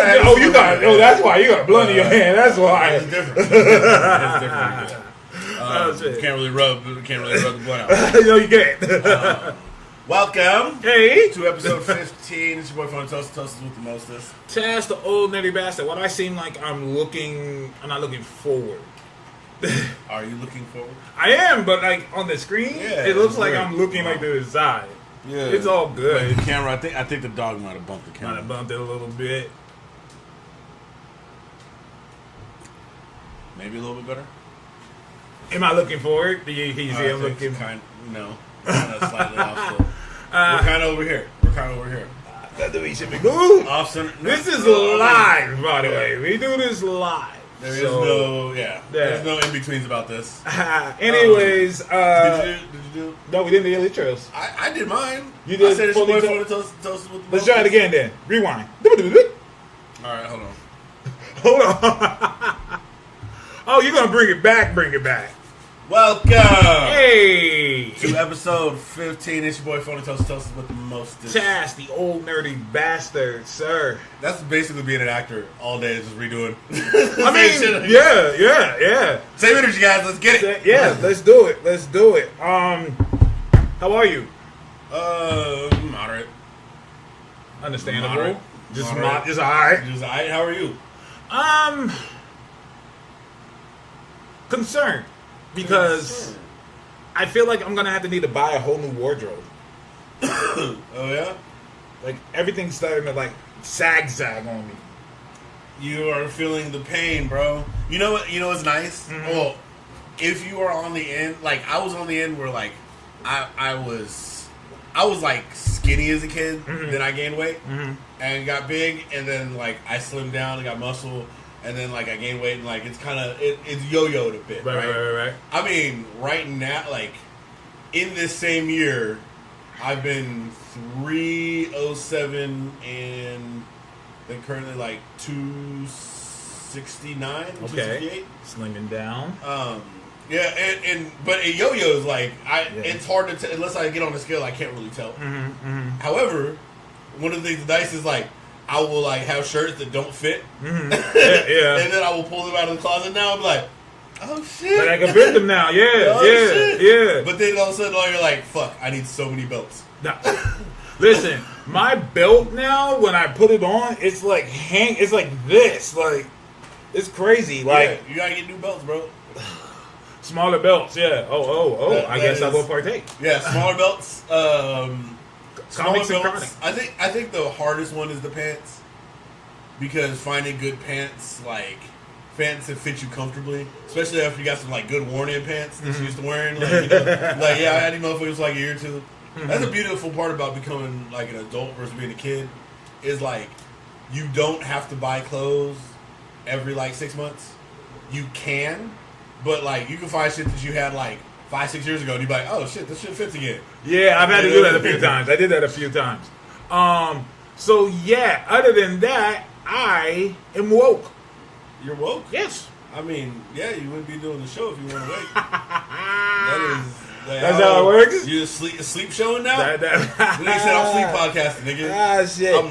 you got. Oh, that's why you got blood in your hand. That's why. It's different. It's different. Can't really rub the blood out. No, you can't. Welcome Hey. to episode 15. It's your boy Phony Toast with the mostest. Chaz, the old nutty bastard. What I seem like I'm not looking forward. Are you looking forward? I am, but like on the screen, it looks like weird. I'm looking like to the side. Yeah, It's all good. Like the camera, I think the dog might have bumped the Might camera. have bumped it a little bit. Maybe a little bit better. Am I looking forward? Do you see I'm looking? No, kind of slightly off. Still. We're kind of over here. That's the way it should be. Ooh, Off center. this is live, by the way. We do this live. There's no in betweens about this. Anyways, Did you do? no, we didn't do the intros. I did mine. You did I said it's your boy fully Phony Toast with the Let's try it again then. Rewind. All right, hold on. Hold on. Oh, you're gonna bring it back. Welcome Hey, to episode 15. It's your boy Phony Toast with the mostest. Chaz, the old nerdy bastard, sir. That's basically being an actor all day, just redoing. I mean, yeah. Same energy, guys. Let's get it. Yeah, let's do it. How are you? Moderate. Understandable. Moderate. Just Moderate. just all right. Just alright. How are you? Concerned because I feel like I'm gonna have to need to buy a whole new wardrobe. Oh yeah. Like everything's starting to like sag on me. You are feeling the pain, bro. You know what? You know what's nice? Mm-hmm. Well, if you are on the end, like I was on the end where like I was like skinny as a kid, Mm-hmm. then I gained weight and got big, and then like I slimmed down and got muscle, and then like I gained weight, and like it's kind of it's yo-yoed a bit, Right. I mean, right now, like in this same year, I've been 307 and then currently like 269, 268. Slimming down. Yeah, but it yo-yos like it's hard to unless I get on the scale, I can't really tell. However, one of the things that's nice is like I will like have shirts that don't fit, Yeah. and then I will pull them out of the closet. Now I'm like, oh shit, But I can fit them now. Yeah, shit. yeah. But then all of a sudden, you're like, fuck, I need so many belts. Now, listen, my belt now when I put it on, it's like it's like this, like it's crazy. Like Yeah, you gotta get new belts, bro. smaller belts. Yeah. Oh. That I guess I is- will partake. Yeah, smaller belts. Smaller Comics and belts. chronic. I think the hardest one is the pants, because finding good pants, like pants that fit you comfortably, especially after you got some like good worn-in pants that you used to wearing. Like, you know, like yeah, I had these motherfuckers for like a year or two. That's a beautiful part about becoming like an adult versus being a kid, is like you don't have to buy clothes every like 6 months. You can, but like you can find shit that you had like 5-6 years ago, and you're like, oh shit, this shit fits again. Yeah, I've had to do that a few times. I did that a few times. So yeah, other than that, I am woke. You're woke. Yes. I mean, yeah, you wouldn't be doing the show if you weren't awake. That's how it works? You a sleep showing now? That- Nigga said I'm sleep podcasting, nigga. Ah, shit. I'm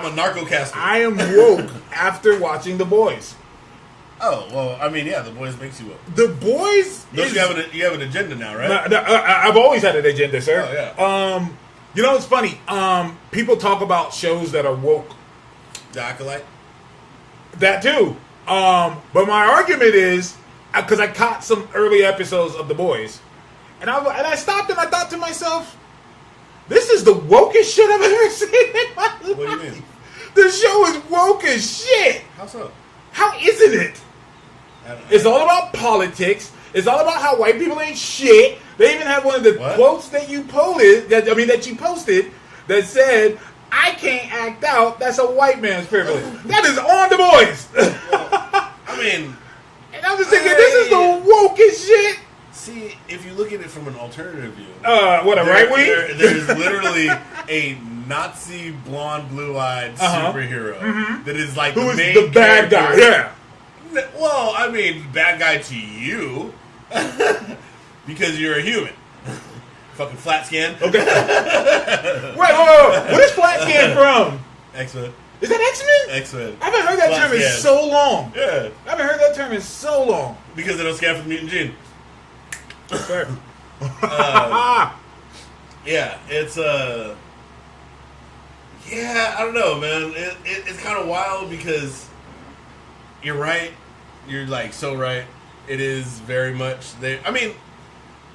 a narcocaster. I am woke after watching The Boys. Oh, well, I mean, yeah, The Boys makes you woke. The Boys Don't is... you have an agenda now, right? I've always had an agenda, sir. Oh, yeah. You know, it's funny. People talk about shows that are woke. The Acolyte? That too. But my argument is, because I caught some early episodes of The Boys, and I stopped and I thought to myself, this is the wokest shit I've ever seen in my life. What do you mean? The show is woke as shit. How so? How isn't it? It's all about politics. It's all about how white people ain't shit. They even have one of the What? quotes that you posted that you posted that said, "I can't act out. That's a white man's privilege." That is on The Boys. I mean, And I'm just thinking, this is the wokest shit. see, if you look at it from an alternative view, What a right wing? There's literally a Nazi blonde, blue-eyed superhero that is like Who the is main the bad guy? character. Yeah. Well, I mean, bad guy to you because you're a human. Fucking flat scan. Okay. Wait, whoa. Where's Flat Scan from? X-Men. Is that X-Men? X-Men. I haven't heard that term in Scan. so long. Yeah. I haven't heard that term in so long. Because they don't scan for the mutant gene. Fair. Yeah, it's yeah, I don't know, man. It's kind of wild because you're right. You're like so right. It is very much there. I mean,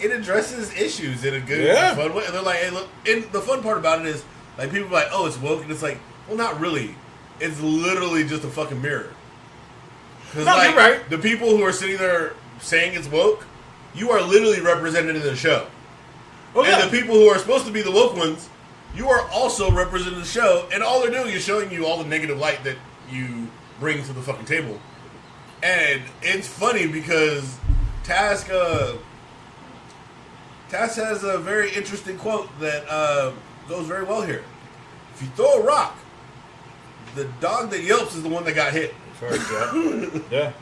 it addresses issues in a good, fun way. And they're like, hey, look. And the fun part about it is, like, people are like, oh, it's woke, and it's like, well, not really. It's literally just a fucking mirror. Because, No, you're right. the people who are sitting there saying it's woke, you are literally represented in the show. Oh, yeah. And the people who are supposed to be the woke ones, you are also representing the show, and all they're doing is showing you all the negative light that you bring to the fucking table. And it's funny because Task has a very interesting quote that goes very well here. If you throw a rock, the dog that yelps is the one that got hit. Yeah.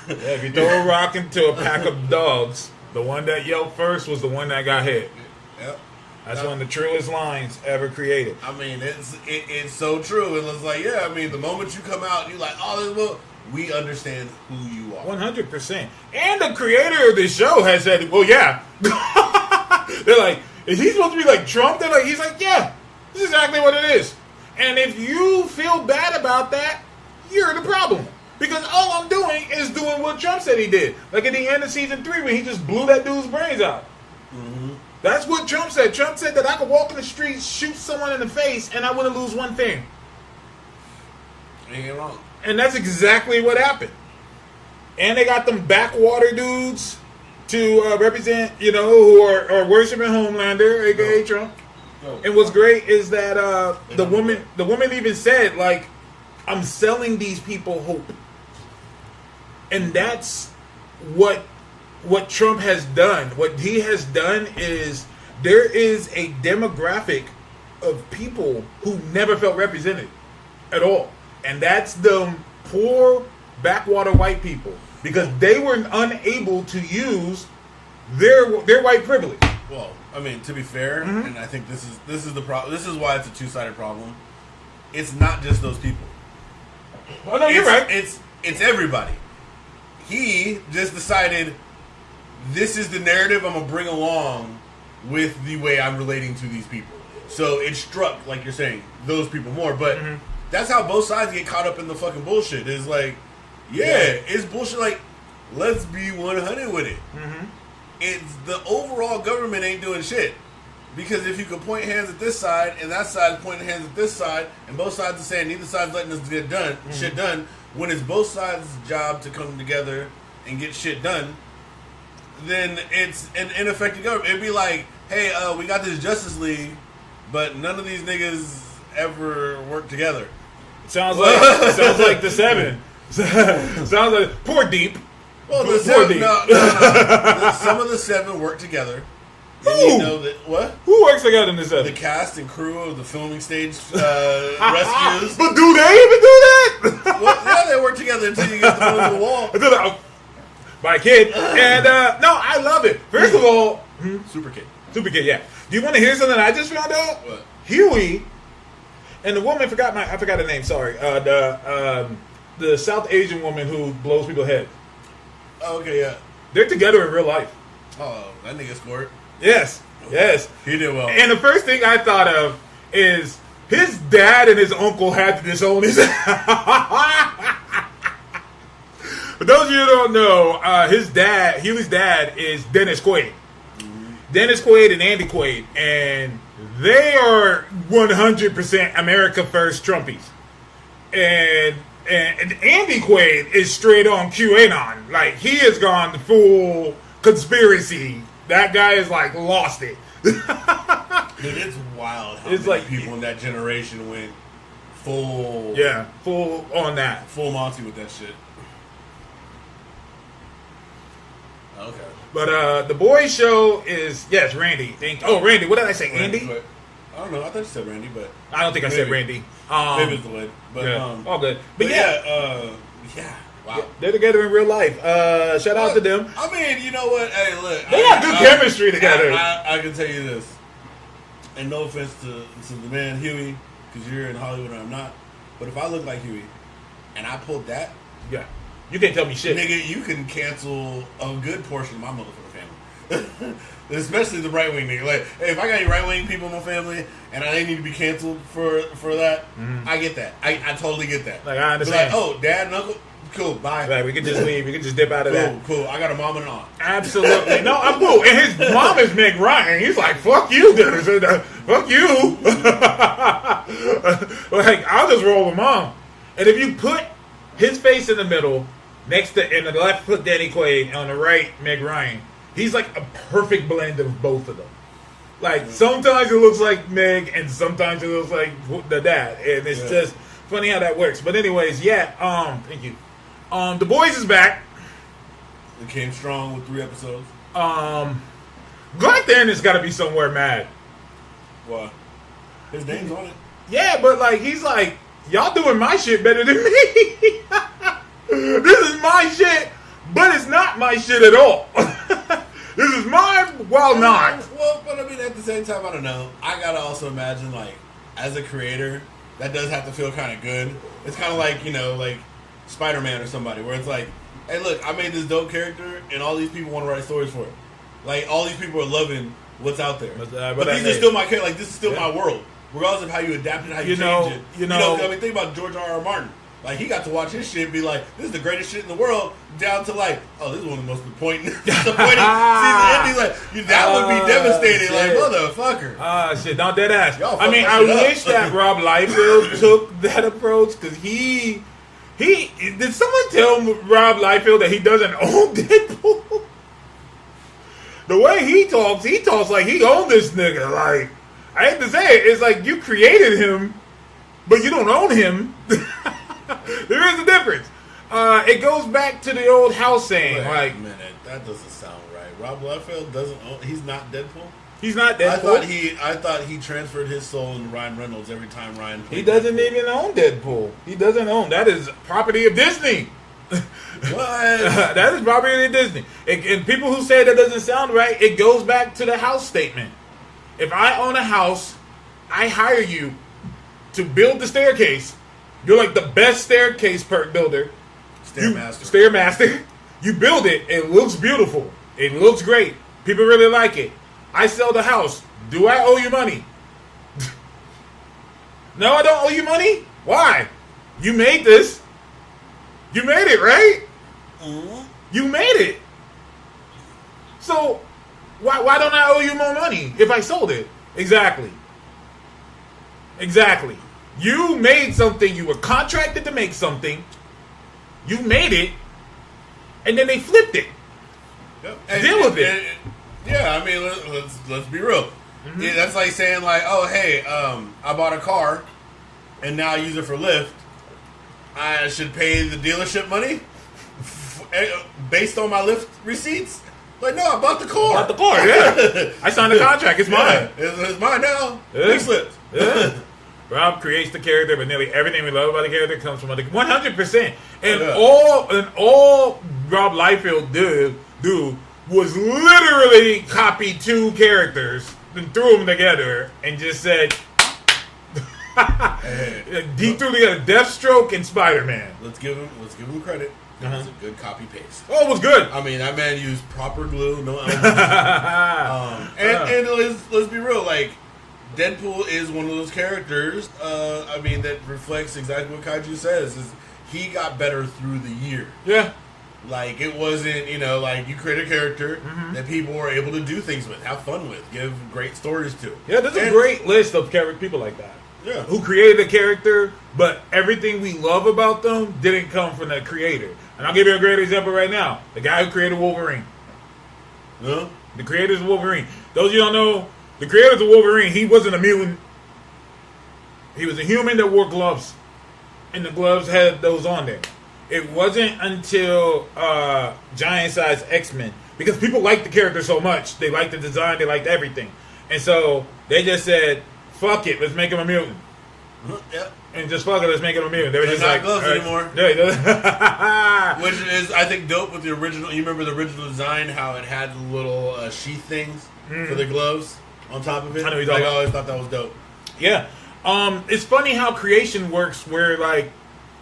If you throw a rock into a pack of dogs, the one that yelped first was the one that got hit. Yep. That's one of the truest lines ever created. I mean, it's so true. And it's like, yeah, I mean, the moment you come out and you're like, oh, this will, we understand who you are. 100%. And the creator of this show has said, well, yeah. They're like, is he supposed to be like Trump? They're like, he's like, yeah, this is exactly what it is. And if you feel bad about that, you're the problem. Because all I'm doing is doing what Trump said he did. Like at the end of season 3 when he just blew that dude's brains out. Mm-hmm. That's what Trump said. Trump said that I could walk in the street, shoot someone in the face, and I wouldn't lose one thing. Ain't wrong. And that's exactly what happened. And they got them backwater dudes to represent, who are worshiping Homelander, aka Trump. And what's great is that the woman even said, like, I'm selling these people hope. And that's what Trump has done. What he has done is there is a demographic of people who never felt represented at all. And that's the poor backwater white people. Because they were unable to use their white privilege. Well, I mean, to be fair, and I think this is the problem. This is why it's a two-sided problem. It's not just those people. Oh no, you're right. It's everybody. He just decided this is the narrative I'm gonna bring along with the way I'm relating to these people. So it struck, like you're saying, those people more. But that's how both sides get caught up in the fucking bullshit. It's like, it's bullshit. Like, let's be 100 with it. It's the overall government ain't doing shit. Because if you could point hands at this side and that side is pointing hands at this side, and both sides are saying neither side's letting us get done, shit done, when it's both sides' job to come together and get shit done, then it's an ineffective government. It'd be like, hey, we got this Justice League, but none of these niggas ever work together. Sounds like the Seven. Sounds like poor Deep. Well, the Poor Seven, Deep. no. Some of the Seven work together. And you know that what? Who works together in the Seven? The cast and crew of the filming stage rescues. But do they even do that? Well, yeah, they work together until you get them over the wall. Until my kid. And no, I love it. First of all, Super Kid. Super Kid, yeah. Do you want to hear something I just found out? What? Huey and the woman I forgot her name. Sorry, the South Asian woman who blows people's head. Oh, okay, yeah. They're together in real life. Oh, that nigga scored. Yes. He did well. And the first thing I thought of is his dad and his uncle had to disown his. For those of you who don't know, Huey's dad is Dennis Quaid. Dennis Quaid and Andy Quaid, and they are 100% America First Trumpies. And Andy Quaid is straight on QAnon. Like, he has gone full conspiracy. That guy is like lost it. Dude, it's wild how It's many like- people in that generation went full Full on that. full Monty with that shit. Okay. But the boys show is Randy. Randy. What did I say? Randy, Andy? but- I don't know. I thought you said Randy, but I don't think I said Maybe. Randy. maybe it's delayed. But Yeah, all good. But wow. they're together in real life. Shout out to them. I mean, you know what? Hey, look, They got good chemistry together. I can tell you this, and no offense to the man Huey, because you're in Hollywood and I'm not. But if I look like Huey and I pulled that, Yeah. You can't tell me shit. nigga, you can cancel a good portion of my motherfucking family. Especially the right wing nigga. Like, hey, if I got any right wing people in my family and they need to be canceled for that, I get that. I totally get that. Like, I understand. Like, oh, dad and uncle, cool, bye. Like, we can just leave. We can just dip out of that. Cool. I got a mom and an aunt. Absolutely. No, I'm cool. And his mom is Meg Ryan. He's like, fuck you, Dennis. Fuck you. Like, I'll just roll with mom. And if you put his face in the middle, next to, in the left, put Danny Quaid, and on the right, Meg Ryan, he's like a perfect blend of both of them. Like, sometimes it looks like Meg, and sometimes it looks like the dad. And it's just funny how that works. But anyways, thank you. The Boys is back. It came strong with 3 episodes. Garth Ennis got to be somewhere mad. What? His name's on it. Yeah, but like he's like, y'all doing my shit better than me. This is my shit, but it's not my shit at all. This is mine while not. Well, but I mean, at the same time, I don't know. I gotta also imagine, like, as a creator, that does have to feel kind of good. It's kind of like, you know, like Spider-Man or somebody, where it's like, hey, look, I made this dope character, and all these people want to write stories for it. Like, all these people are loving what's out there. But these are still my character. Like, this is still my world, regardless of how you adapt it, how you change it. You know, I mean, think about George R.R. Martin. Like, he got to watch his shit and be like, this is the greatest shit in the world, down to like, oh, this is one of the most disappointing season endings. Like, that would be devastating. Shit. Like, motherfucker. Shit, not dead ass. I mean, I wish up. that Rob Liefeld took that approach, because he did someone tell Rob Liefeld that he doesn't own Deadpool? The way he talks like he owned this nigga. Like, I hate to say it, it's like you created him, but you don't own him. There is a difference. It goes back to the old house saying, Wait like, a minute, that doesn't sound right. Rob Liefeld doesn't own. He's not Deadpool. he's not Deadpool. I thought he transferred his soul into Ryan Reynolds every time Ryan. He doesn't Deadpool. even own Deadpool. He doesn't own. That is property of Disney. What? That is property of Disney. And people who say that doesn't sound right, it goes back to the house statement. If I own a house, I hire you to build the staircase. You're like the best staircase builder. Stairmaster. You build it. It looks beautiful. It looks great. People really like it. I sell the house. Do I owe you money? No, I don't owe you money. Why? You made this. You made it, right? Mm-hmm. You made it. So why don't I owe you more money if I sold it? Exactly. You made something. You were contracted to make something. You made it, and then they flipped it. Yep. Deal with it. Yeah, I mean, let's be real. Mm-hmm. Yeah, that's like saying, like, oh, hey, I bought a car, and now I use it for Lyft. I should pay the dealership money based on my Lyft receipts. Like, no, I bought the car. Yeah. I signed the contract. It's mine. It's mine now. Yeah. Big slips. Yeah. Rob creates the character, but nearly everything we love about the character comes from other 100%. And all Rob Liefeld do was literally copy 2 characters and threw them together and just said, he threw together Deathstroke and Spider-Man. Let's give him credit. It was a good copy paste. Oh, it was good. I mean, that man used proper glue, no elements. And let's be real, like, Deadpool is one of those characters, I mean, that reflects exactly what Kaiju says, is he got better through the year. Yeah. Like, it wasn't, you know, like, you create a character that people were able to do things with, have fun with, give great stories to. Yeah, there's a great list of people like that. Yeah. Who created a character, but everything we love about them didn't come from the creator. And I'll give you a great example right now. The guy who created Wolverine. Huh? The creators of Wolverine. Those of you don't know, the creators of Wolverine, he wasn't a mutant. He was a human that wore gloves. And the gloves had those on there. It wasn't until Giant Size X-Men, because people liked the character so much. They liked the design, they liked everything. And so they just said, fuck it, let's make him a mutant. Yep. And just fuck it, let's make him a mutant. They were just not like, gloves anymore. Yeah. Which is, I think, dope with the original. You remember the original design, how it had the little sheath things for the gloves on top of it? I know you're like, talking I always thought that was dope. Yeah. It's funny how creation works, where like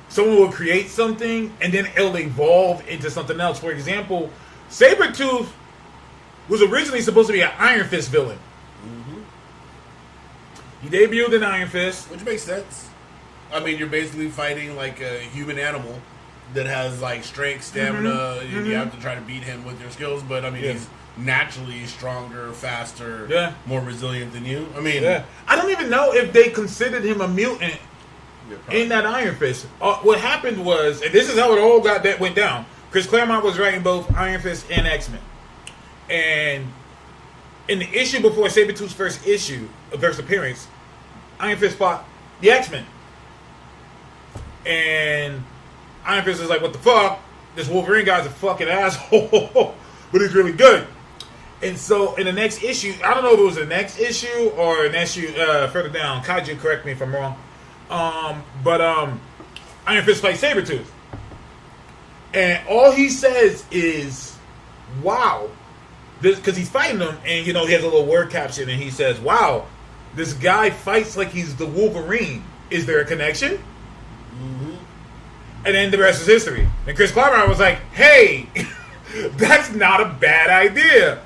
someone will create something and then it'll evolve into something else. For example, Sabretooth was originally supposed to be an Iron Fist villain. He debuted in Iron Fist, which makes sense. I mean, you're basically fighting like a human animal that has like strength, stamina. You have to try to beat him with your skills, but I mean, he's naturally stronger, faster, more resilient than you. I mean, I don't even know if they considered him a mutant in that Iron Fist. What happened was, and this is how it all went down. Chris Claremont was writing both Iron Fist and X-Men, and in the issue before Sabretooth's first appearance, Iron Fist fought the X-Men. And Iron Fist is like, what the fuck? This Wolverine guy's a fucking asshole. But he's really good. And so in the next issue, I don't know if it was the next issue or an issue further down. Kaiju, correct me if I'm wrong. But Iron Fist fights Sabretooth. And all he says is, wow. Because he's fighting him, and, he has a little word caption, and he says, wow, this guy fights like he's the Wolverine. Is there a connection? And then the rest is history. And Chris Claremont was like, hey, that's not a bad idea.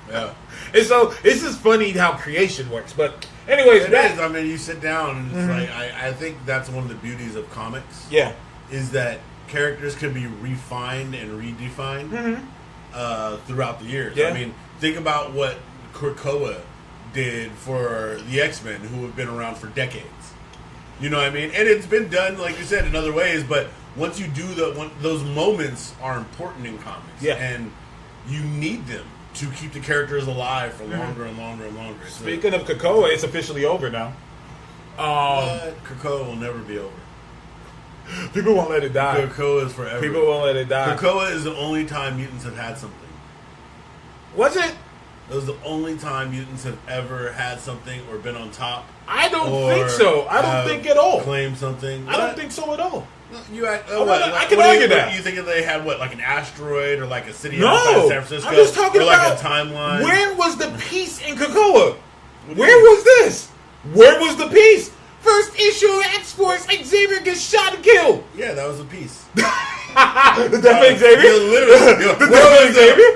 Yeah. And so, it's just funny how creation works. But, anyways. It is. I mean, you sit down, and it's like, I think that's one of the beauties of comics. Yeah. Is that characters can be refined and redefined throughout the years. Yeah. I mean, think about what Krakoa did for the X-Men, who have been around for decades. You know what I mean? And it's been done, like you said, in other ways, but once you do those moments are important in comics. Yeah. And you need them to keep the characters alive for longer and longer and longer. Speaking of Krakoa, it's officially over now. Krakoa will never be over. People won't let it die. Krakoa is forever. People won't let it die. Krakoa is the only time mutants have had something. Was it? It was the only time mutants have ever had something or been on top. I don't think so. I don't think at all. Claim something. I don't think so at all. I can argue that. You think that they had like an asteroid or like a city outside of San Francisco? I'm just talking or about like a timeline. Where was the peace in Krakoa? Where was this? Where was the peace? First issue of X-Force, Xavier gets shot and killed. Yeah, that was a piece. That make Xavier? Literally.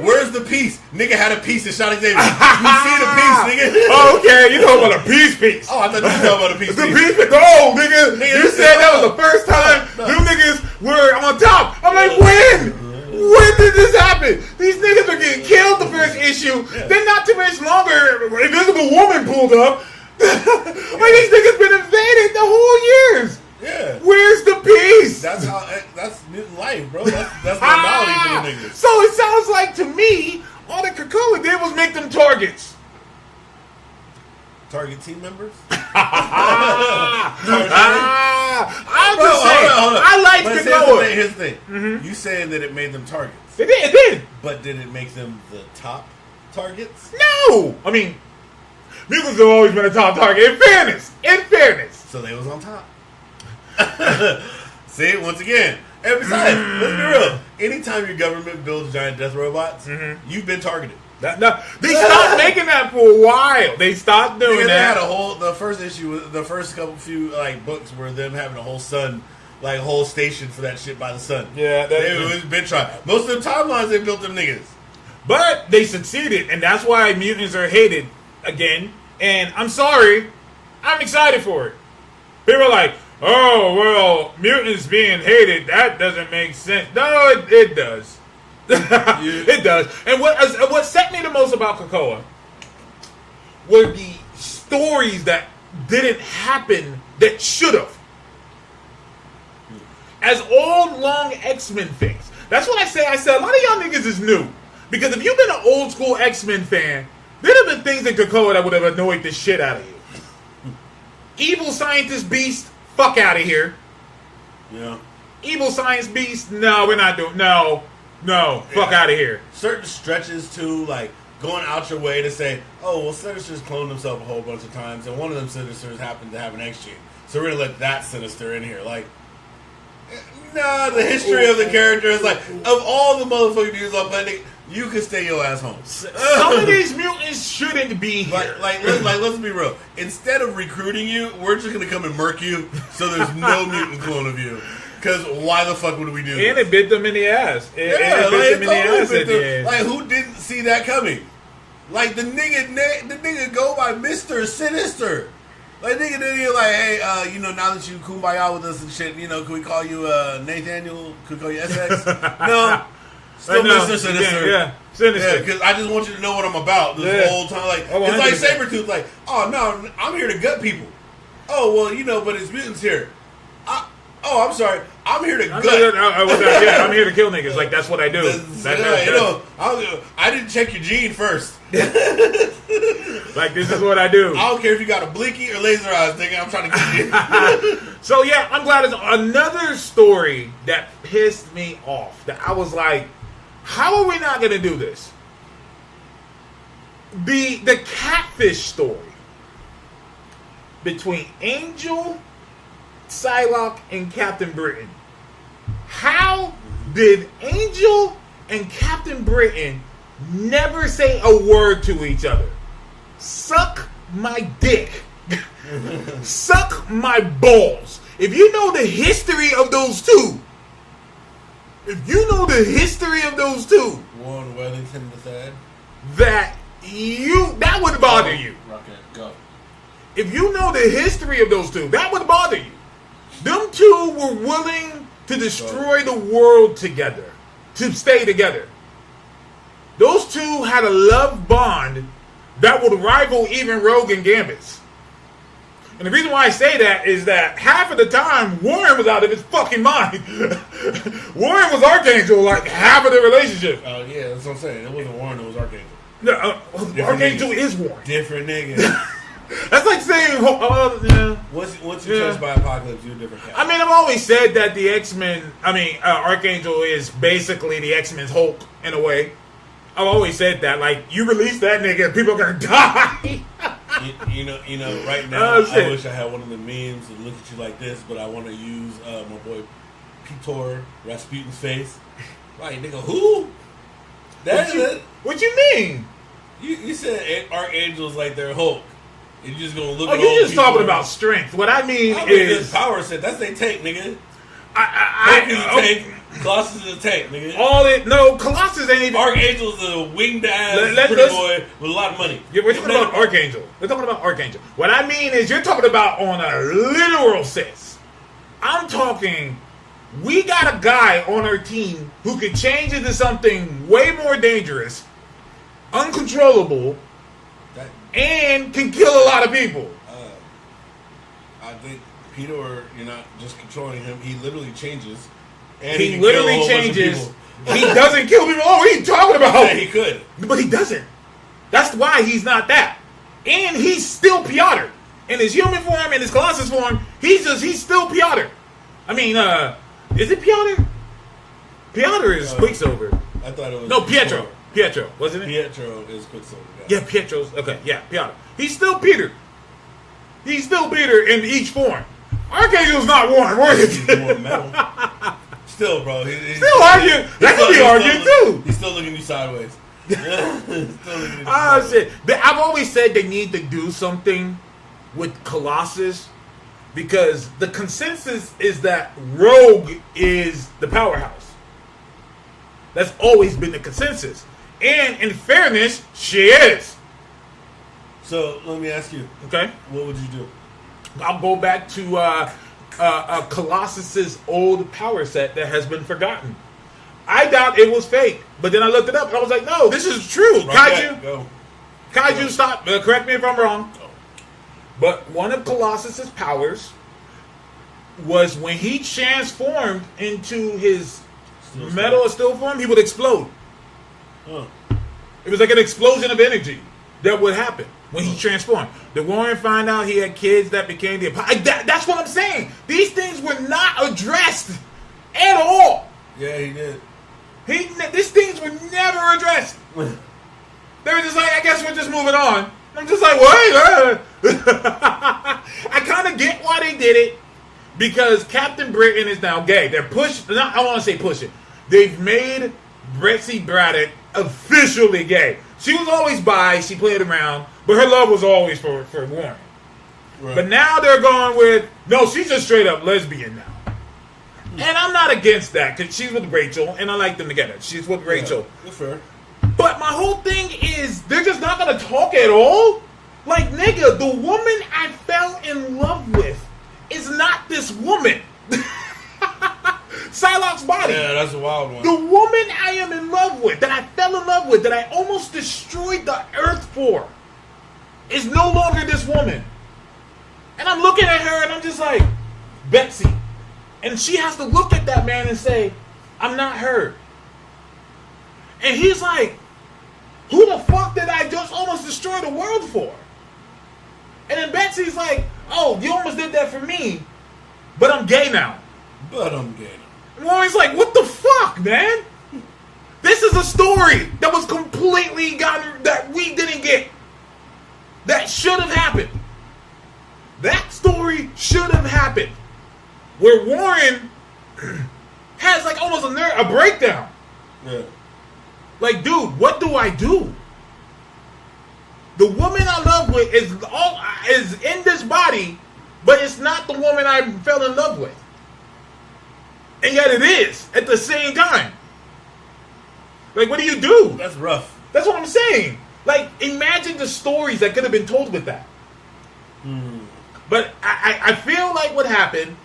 Where's the piece? Nigga had a piece and shot Xavier. You see the piece, nigga? Oh, okay, you talking about a piece. Oh, I thought you were talking about a piece. The piece. No, nigga. You said that was the first time them niggas were on top. I'm like, when? When did this happen? These niggas are getting killed the first issue. Then not too much longer, Invisible Woman pulled up. Like these niggas been invaded the whole years. Yeah. Where's the peace? That's mutant life, bro. That's normality for the niggas. So it sounds like to me, all that Krakoa did was make them targets. Target team members? I'm just saying. Hold on. I like Krakoa. Here's the thing. You saying that it made them targets. It did. But did it make them the top targets? No. I mean, mutants have always been a top target. In fairness. So they was on top. See, once again. And besides, let's be real. Anytime your government builds giant death robots, you've been targeted. They stopped making that for a while. They stopped doing that. They had the first issue, the first few books were them having a whole whole station for that shit by the sun. Yeah, they've been trying. Most of the timelines they built them niggas. But they succeeded, and that's why mutants are hated again. And I'm sorry, I'm excited for it. People are like, oh, well, mutants being hated, that doesn't make sense. No, it does. It does. And what set me the most about Krakoa were the stories that didn't happen that should have. As old, long X-Men fans, that's what I say. I said a lot of y'all niggas is new. Because if you've been an old school X-Men fan, there'd have been things in Krakoa that would have annoyed the shit out of you. Evil Scientist Beast, fuck out of here. Yeah. Evil Science Beast, no, we're not doing, no, fuck out of here. Certain stretches too, like going out your way to say, oh, well, Sinister's cloned himself a whole bunch of times, and one of them Sinisters happened to have an X gene. So we're going to let that Sinister in here. Like, nah, the history of the character is like, of all the motherfucking dudes on planet, you can stay your ass home. Some of these mutants shouldn't be here. Let's be real. Instead of recruiting you, we're just gonna come and murk you, so there's no mutant clone of you. Because why the fuck would we do this? And it bit them in the ass. It bit them in the ass at the end. Like, who didn't see that coming? Like, the nigga go by Mr. Sinister. Like, nigga, like, hey, now that you kumbaya with us and shit, can we call you Nathaniel? Could we call you SX? No. Still Mr. Sinister. Yeah, Sinister. Yeah, because I just want you to know what I'm about this whole time. Like, it's like Sabretooth, like, oh, no, I'm here to gut people. Oh, well, but it's mutants here. I'm sorry. I'm here to gut. I'm here to kill niggas. Like, that's what I do. I didn't check your gene first. Like, this is what I do. I don't care if you got a blinky or laser eyes, nigga. I'm trying to get you. So, yeah, I'm glad it's another story that pissed me off. That I was like, how are we not going to do this? The catfish story between Angel, Psylocke, and Captain Britain. How did Angel and Captain Britain never say a word to each other? Suck my dick. Suck my balls. If you know the history of those two, Warren Wellington III, that would bother you. Rocket, go. If you know the history of those two, that would bother you. Them two were willing to destroy the world together, to stay together. Those two had a love bond that would rival even Rogue and Gambit's. And the reason why I say that is that half of the time, Warren was out of his fucking mind. Warren was Archangel like half of the relationship. Oh, yeah, that's what I'm saying. It wasn't Warren, it was Archangel. No, Archangel is Warren. Different nigga. That's like saying, Once you're touched by Apocalypse, you're a different character. I mean, I've always said that the X-Men, Archangel is basically the X-Men's Hulk in a way. I've always said that. Like, you release that nigga and people are going to die. Right now, I wish I had one of the memes that look at you like this, but I want to use my boy Pitor Rasputin's face. Like, nigga, who? What you mean? You said Archangel's like their Hulk. And you're just going to look at you're just talking about strength. What I mean is... power set. That's their tank, nigga. Hulk is a tank. Colossus is a tank, nigga. Colossus ain't even... Archangel's a winged ass pretty boy with a lot of money. Yeah, we're talking about Archangel. What I mean is you're talking about on a literal sense. I'm talking... We got a guy on our team who could change into something way more dangerous, uncontrollable, and can kill a lot of people. I think Peter, you're not just controlling him. He literally changes. And he literally changes. He doesn't kill people. Oh, what are you talking about? Yeah, he could. But he doesn't. That's why he's not that. And he's still Piotr. In his human form, in his Colossus form, he's still Piotr. I mean, is it Piotr? Piotr is Quicksilver. I thought it was... No, Pietro. Pietro, wasn't it? Pietro is Quicksilver. Yeah, Pietro's... Okay, yeah, Piotr. He's still Peter. He's still Peter in each form. Archangel's not Warren. He's more metal. Still, bro. Still arguing. That could be arguing, too. He's still looking at you sideways. Shit. I've always said they need to do something with Colossus because the consensus is that Rogue is the powerhouse. That's always been the consensus. And in fairness, she is. So, let me ask you. Okay. What would you do? I'll go back to Colossus's old power set that has been forgotten. I doubt it was fake, but then I looked it up and I was like, no, this is true. Kaiju, stop. Correct me if I'm wrong. But one of Colossus's powers was when he transformed into his metal or steel form, he would explode. Huh. It was like an explosion of energy that would happen when he transformed. Did Warren find out he had kids that became the... That's what I'm saying. These things were not addressed at all. Yeah, he did. These things were never addressed. They were just like, I guess we're just moving on. I'm just like, what? I kind of get why they did it because Captain Britain is now gay. They're I want to say pushing. They've made Betsy Braddock officially gay. She was always bi. She played around, but her love was always for Warren. Right. But now they're going with no. She's just straight up lesbian now. And I'm not against that because she's with Rachel, and I like them together. She's with Rachel. Yeah, that's fair. But my whole thing is they're just not going to talk at all? Like, nigga, the woman I fell in love with is not this woman. Psylocke's body. Yeah, that's a wild one. The woman I am in love with, that I fell in love with, that I almost destroyed the earth for, is no longer this woman. And I'm looking at her and I'm just like, Betsy. And she has to look at that man and say, I'm not her. And he's like, who the fuck did I just almost destroy the world for? And then Betsy's like, oh, you almost did that for me, but I'm gay now. But I'm gay. And Warren's like, what the fuck, man? This is a story that was completely gotten, that we didn't get. That should have happened. That story should have happened. Where Warren has like almost a breakdown. Yeah. Like, dude, what do I do? The woman I love with is in this body, but it's not the woman I fell in love with. And yet it is at the same time. Like, what do you do? That's rough. That's what I'm saying. Like, imagine the stories that could have been told with that. But I feel like what happened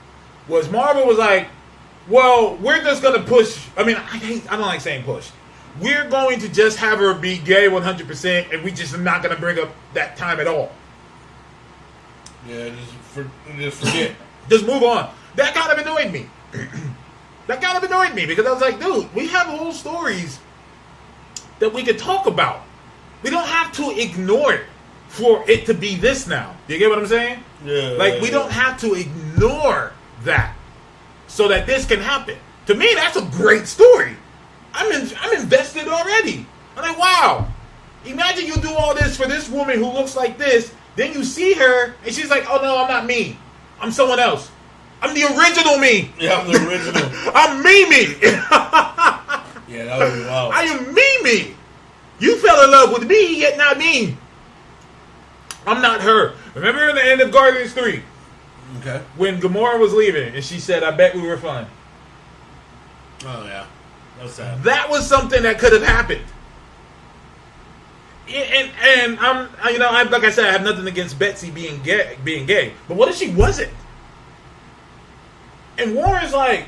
was Marvel was like, well, we're just going to push. I mean, I don't like saying push. We're going to just have her be gay 100%, and we just are not going to bring up that time at all. Yeah, just forget. Just move on. That kind of annoyed me. Because I was like, dude, we have whole stories that we could talk about. We don't have to ignore it for it to be this now. Do you get what I'm saying? Yeah. Like, we don't have to ignore that so that this can happen. To me, that's a great story. I'm invested already. I'm like, wow. Imagine you do all this for this woman who looks like this. Then you see her, and she's like, oh, no, I'm not me. I'm someone else. I'm the original me. Yeah, I'm the original. I'm Mimi. Yeah, that would be wild. I am Mimi. You fell in love with me, yet not me. I'm not her. Remember in the end of Guardians 3? Okay. When Gamora was leaving, and she said, I bet we were fine. Oh, yeah. That was sad. That was something that could have happened. And I'm, like I said, I have nothing against Betsy being gay. But what if she wasn't? And Warren's like,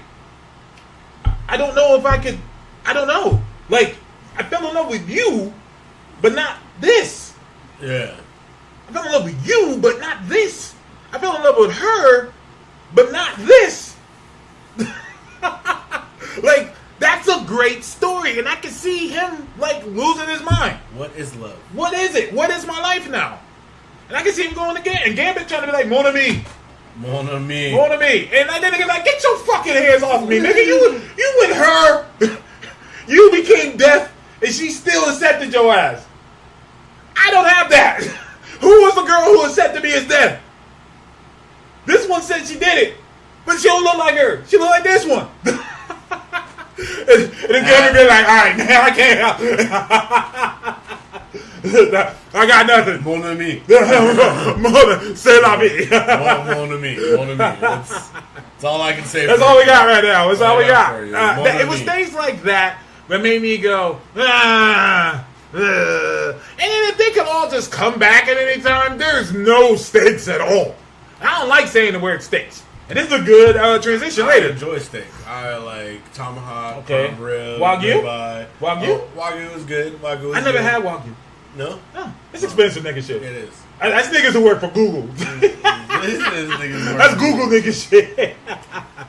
I don't know if I could. I don't know. Like, I fell in love with you, but not this. Yeah. I fell in love with you, but not this. I fell in love with her, but not this. Like, that's a great story, and I can see him, like, losing his mind. What is love? What is it? What is my life now? And I can see him going again. And Gambit trying to be like, Mon ami. Mon ami. Mon ami. And that nigga like, get your fucking hands off me, nigga. You with her. You became death, and she still accepted your ass. I don't have that. Who was the girl who accepted me as death? This one said she did it, but she don't look like her. She look like this one. And then Gambit be like, all right, man, I can't help. I got nothing. Mon ami. C'est la vie. Mon ami. Mon ami. That's all I can say. That's all we got right now. That's all we got. Mon It was ami. things like that that made me go, and then if they could all just come back at any time, there's no stakes at all. I don't like saying the word stakes. And this is a good transition I later. enjoy steak. I like tomahawk, Okay. prime rib, Wagyu? ribeye. Wagyu? Oh, Wagyu is good. Wagyu is I never good. had Wagyu. No? No, it's expensive nigga shit. It is. That's niggas who work for Google. This niggas That's Google nigga shit.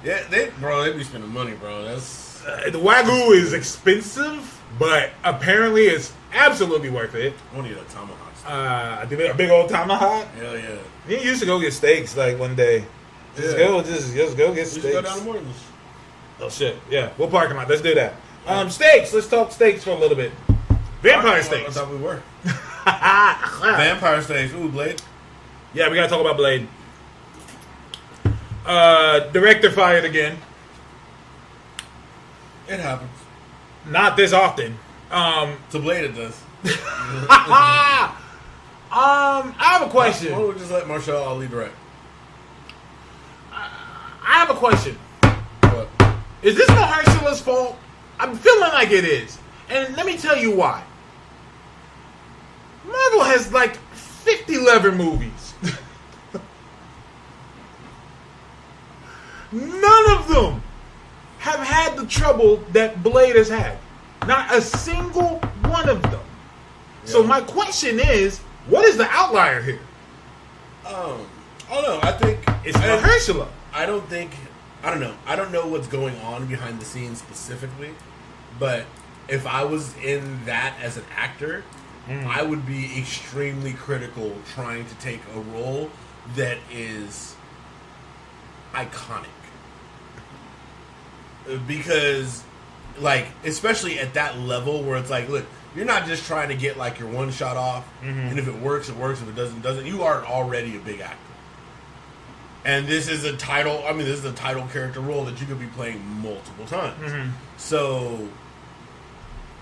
Yeah, they be spending money, bro. That's The Wagyu is expensive, but apparently it's absolutely worth it. I want to eat a tomahawk. A big old tomahawk. Hell yeah. You used to go get steaks like one day. Just go get We steaks. should go down to Morton's. Oh shit, yeah. We'll parking lot. Let's do that. Steaks. Let's talk steaks for a little bit. Vampire I steaks. thought we were. Yeah, Vampire steaks. Ooh, Blade. we gotta talk about Blade. Director fired again. It happens. Not this often. To Blade, it does. I have a question. Why don't we just let Marshall Ali direct? I have a question. What? Is this Mahershala's fault? I'm feeling like it is. And let me tell you why. Marvel has like 50 leather movies. None of them have had the trouble that Blade has had. Not a single one of them. So my question is, what is the outlier here? I don't know. I think It's Mahershala. I don't know. I don't know what's going on behind the scenes specifically, but if I was in that as an actor, I would be extremely critical trying to take a role that is iconic. Because, like, especially at that level where it's like, look, you're not just trying to get, like, your one shot off, and if it works, it works. If it doesn't, it doesn't. You are already a big actor. And this is a title character role that you could be playing multiple times. So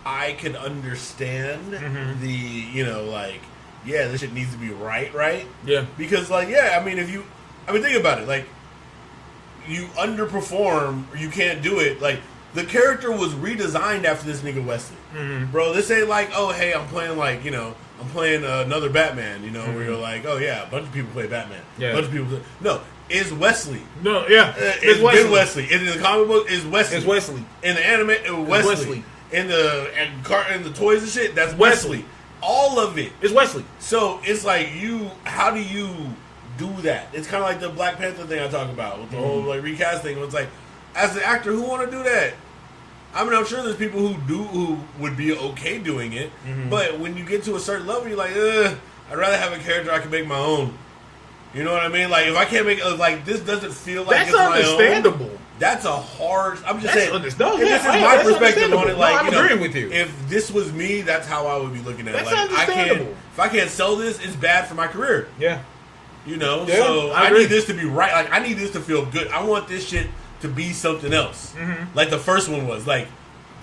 I can understand the, this shit needs to be right? Yeah. Because, think about it. Like, you underperform or you can't do it. Like, the character was redesigned after this nigga Wesley. Bro, this ain't like, oh, hey, I'm playing, I'm playing another Batman, where you're like, oh, yeah, a bunch of people play Batman. Yeah. A bunch of people play... No, it's Wesley. No, yeah. It's been Wesley. In the comic book, it's Wesley. It's Wesley. In the anime, it was Wesley. In the toys and shit, that's Wesley. All of it. It's Wesley. So it's like how do you do that? It's kind of like the Black Panther thing I talk about with the whole like recasting. It's like, as an actor, who want to do that? I mean, I'm sure there's people who would be okay doing it, but when you get to a certain level, you're like, I'd rather have a character I can make my own. You know what I mean? Like, if I can't make this doesn't feel like it's understandable. My own. That's a hard. I'm just that's saying. This is my perspective on it. Like, I'm agreeing with you. If this was me, that's how I would be looking at it. That's Like, understandable. if I can't sell this, it's bad for my career. Yeah. So I need this to be right. Like, I need this to feel good. I want this shit to be something else. Like the first one was. Like,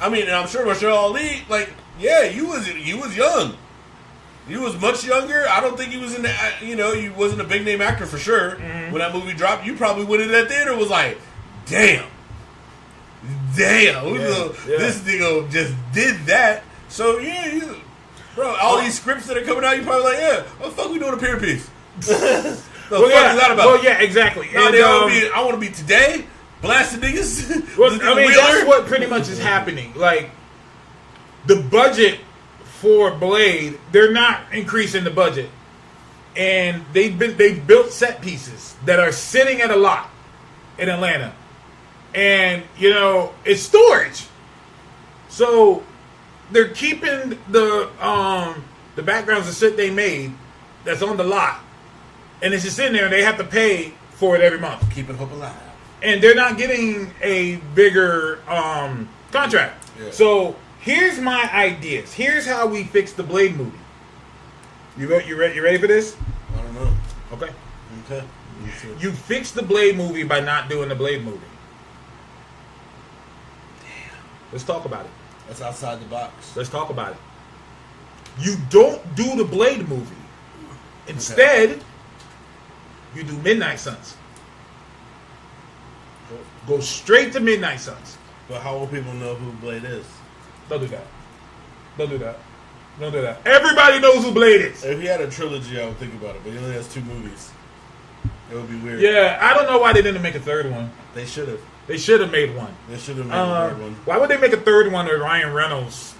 I mean, and I'm sure Marshall Ali. Like, yeah, you was young. You was much younger. I don't think he was in the, you wasn't a big name actor for sure. When that movie dropped, you probably went in that theater and was like, damn, this nigga just did that. So bro, all these scripts that are coming out, you probably like, yeah, what the fuck we doing a period piece? The fuck is that about? Well, yeah, exactly. No, And, I want to be today blasting niggas. Well, I mean, that's what pretty much is happening. Like, the budget for Blade, they're not increasing the budget, and they've built set pieces that are sitting at a lot in Atlanta, and it's storage. So they're keeping the backgrounds of shit they made that's on the lot, and it's just sitting there, and they have to pay for it every month. Keeping hope alive. And they're not getting a bigger contract. Yeah. So here's my ideas. Here's how we fix the Blade movie. You ready for this? I don't know. Okay. Okay. You fix the Blade movie by not doing the Blade movie. Damn. Let's talk about it. That's outside the box. Let's talk about it. You don't do the Blade movie. Instead, you do Midnight Suns. Go straight to Midnight Suns. But how will people know who Blade is? Don't do that. Don't do that. Don't do that. Everybody knows who Blade is. If he had a trilogy, I would think about it. But he only has 2 movies. It would be weird. Yeah, I don't know why they didn't make a third one. They should have. They should have made one. They should have made a third one. Why would they make a third one with Ryan Reynolds?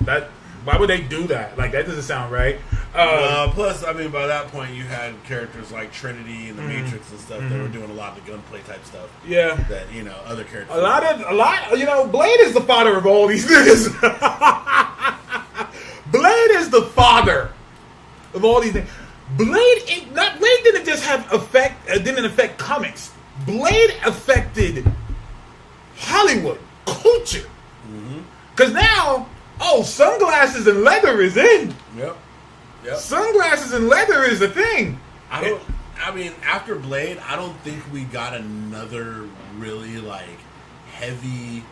Why would they do that? Like, that doesn't sound right. Plus, I mean, by that point, you had characters like Trinity and the Matrix and stuff that were doing a lot of the gunplay type stuff. Yeah. That, other characters. A lot, Blade is the father of all these niggas. Blade is the father of all these things. Blade didn't just didn't affect comics. Blade affected Hollywood culture. Because now, sunglasses and leather is in. Yep. Sunglasses and leather is a thing. After Blade, I don't think we got another really, heavy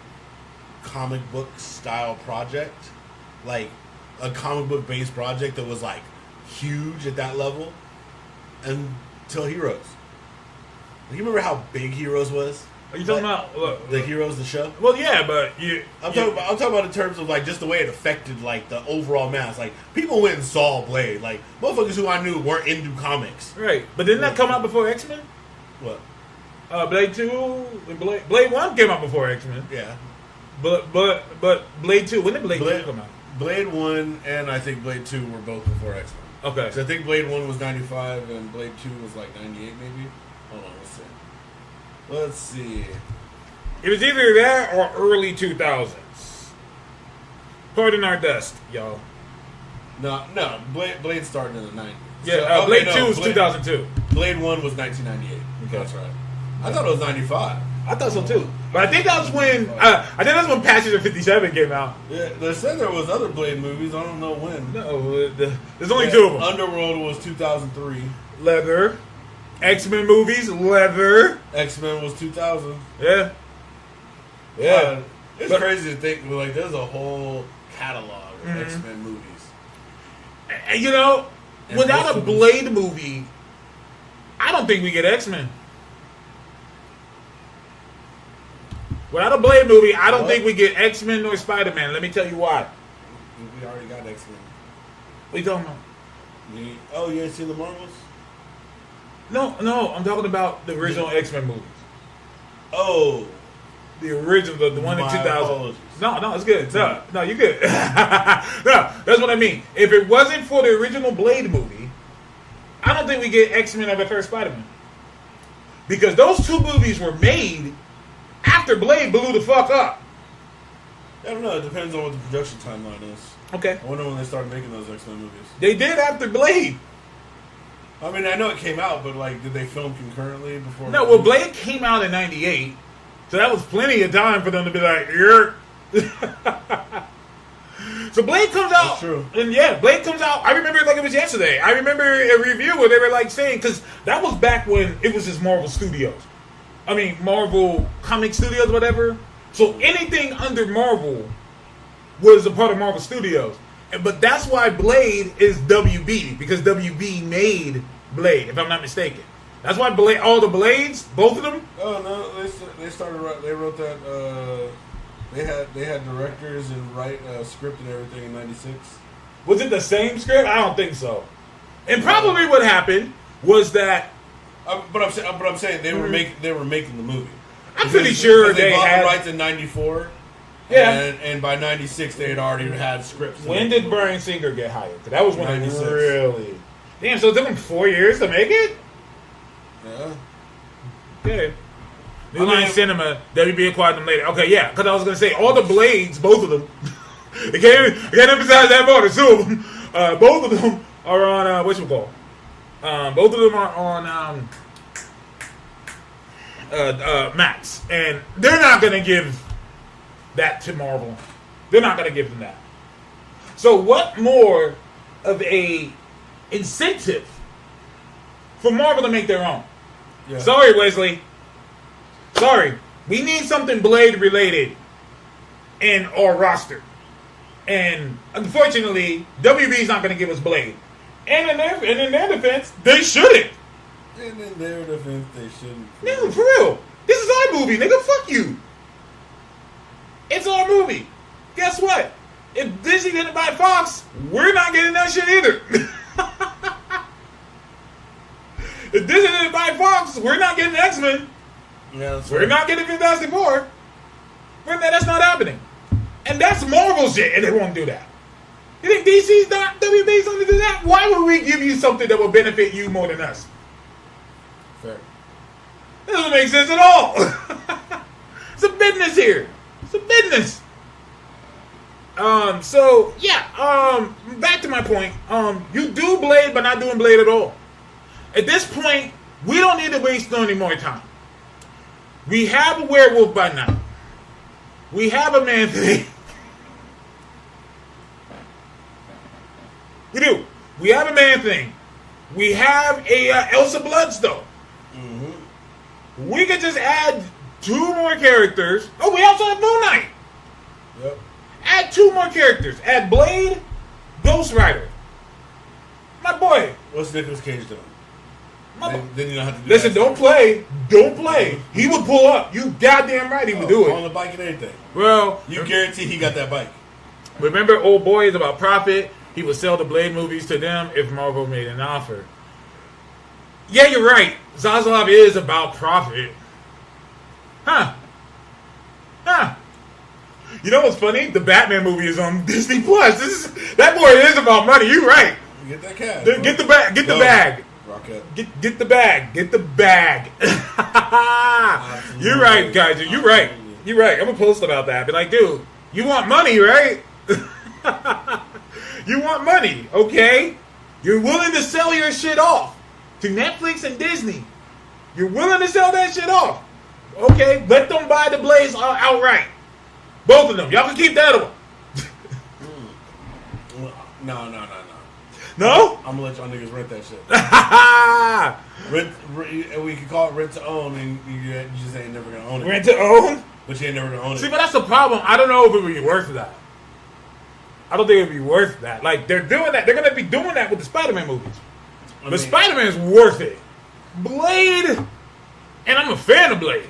comic book style project like a comic book based project that was like huge at that level until Heroes. You remember how big Heroes was? Are you talking about the Heroes, the show? Well, yeah, but I'm talking about in terms of like just the way it affected like the overall mass. Like people went and saw Blade. Like motherfuckers who I knew weren't into comics. Right, but didn't that come out before X-Men? What? Blade 2 and Blade 1 came out before X-Men. Yeah. But Blade 2, when did Blade 2 come out? Blade 1 and I think Blade 2 were both before X-Men. Okay. So I think Blade 1 was 95 and Blade 2 was like 98 maybe. Hold on, let's see. It was either that or early 2000s. Pardon our dust, y'all. No, Blade started in the 90s. Yeah, So, Blade 2 was 2002. Blade 1 was 1998. Okay. That's right. I thought it was 95. I thought so too. But I think that was when Passenger 57 came out. Yeah, they said there was other Blade movies. I don't know when. No, there's only two of them. Underworld was 2003. Leather. X-Men movies, Leather. X-Men was 2000. Yeah. Yeah. It's crazy to think, like, there's a whole catalog of X-Men movies. And, you know, And without a Blade movie, I don't think we get X-Men. Without a Blade movie, I don't think we get X-Men nor Spider-Man. Let me tell you why. We already got X-Men. What are you talking about? You ain't seen the Marvels? No, I'm talking about the original X-Men movies. Oh. The original, the one in My 2000. apologies. No, it's good. No, you're good. No, that's what I mean. If it wasn't for the original Blade movie, I don't think we get X-Men or the first Spider-Man. Because those two movies were made after Blade blew the fuck up. I don't know. It depends on what the production timeline is. Okay. I wonder when they started making those X-Men movies. They did after Blade. I mean, I know it came out, but, like, did they film concurrently before? No, well, Blade came out in 98. So that was plenty of time for them to be like, "Yer." So Blade comes out. That's true. And yeah, Blade comes out. I remember it like it was yesterday. I remember a review where they were like saying, because that was back when it was just Marvel Studios. I mean, Marvel Comic Studios, whatever. So anything under Marvel was a part of Marvel Studios. But that's why Blade is WB, because WB made Blade, if I'm not mistaken. That's why Blade, all the Blades, both of them. Oh no, they started. They wrote that. They had directors and write script and everything in '96. Was it the same script? I don't think so. And probably what happened was that. But I'm saying they were making the movie. I'm pretty sure they bought had the rights in '94. Yeah. And by '96 they had already had scripts. When did Bryan Singer get hired? 'Cause that was when 96. it really. Damn, so it took him 4 years to make it? Yeah. Okay. New Line Cinema, WB acquired them later. Okay, yeah, because I was going to say, all the Blades, both of them, I can't emphasize that more, two of them, both of them are on, whatchamacallit? Both of them are on Max. And they're not going to give that to Marvel. They're not going to give them that. So what more of a incentive for Marvel to make their own? Yeah. Sorry, Wesley. Sorry. We need something Blade related in our roster. And unfortunately, WB's not going to give us Blade. And in their defense, they shouldn't. And in their defense, they shouldn't. No, for real. This is our movie, nigga. Fuck you. It's our movie. Guess what? If Disney didn't buy Fox, we're not getting that shit either. If Disney didn't buy Fox, we're not getting X-Men. Yeah, that's We're right. not getting Fantastic Four. That's not happening. And that's Marvel shit, and they won't do that. You think DC's not, WB's not going to do that? Why would we give you something that will benefit you more than us? Fair. That doesn't make sense at all. It's a business here. It's a business. So yeah, back to my point. You do Blade, but not doing Blade at all. At this point, we don't need to waste any more time. We have a werewolf by now. We have a Man-Thing. We do. We have a Man-Thing. We have a Elsa Bloodstone. Mm-hmm. We could just add 2 more characters. Oh, we also have Moon Knight. Yep. Add Add 2 more characters. Add Blade, Ghost Rider. My boy. What's Nicolas Cage doing? My Then you don't have to do Listen, that. don't play. Don't play. He would pull up. You goddamn right he would do On it. the bike and everything. Well, You guarantee he got that bike. remember Old Boy is about profit. He would sell the Blade movies to them if Marvel made an offer. Yeah, you're right. Zaslav is about profit. Huh. You know what's funny? The Batman movie is on Disney Plus. That boy is about money. You're right. Get that cash. Get the bag. Get the Go. bag. Rocket. Get the bag. Get the bag. You're right, guys. You're right. You're right. I'm gonna post about that. Be like, dude, you want money, right? You want money, okay? You're willing to sell your shit off to Netflix and Disney. You're willing to sell that shit off. Okay, let them buy the Blades outright. Both of them. Y'all can keep that one. No. No? I'm gonna let y'all niggas rent that shit. Rent We can call it rent to own, and you just ain't never gonna own it. to own? But you ain't never gonna own it. See, but that's the problem. I don't know if it would be worth that. I don't think it would be worth that. Like, they're doing that. They're going to be doing that with the Spider-Man movies. But Spider-Man's worth it. Blade, and I'm a fan of Blade.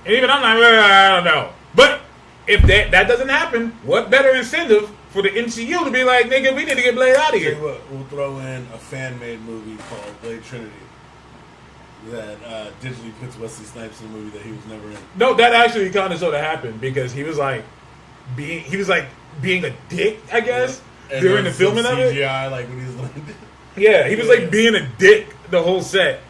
And even I'm like, I don't know. But if that doesn't happen, what better incentive for the MCU to be like, nigga, we need to get Blade out of Tell here. you what, we'll throw in a fan-made movie called Blade Trinity that digitally puts Wesley Snipes in a movie that he was never in. No, that actually kind of sort of happened because he was like being a dick, I guess, And during the there's some filming of it. CGI, like when he's like, Yeah, he was like being a dick the whole set,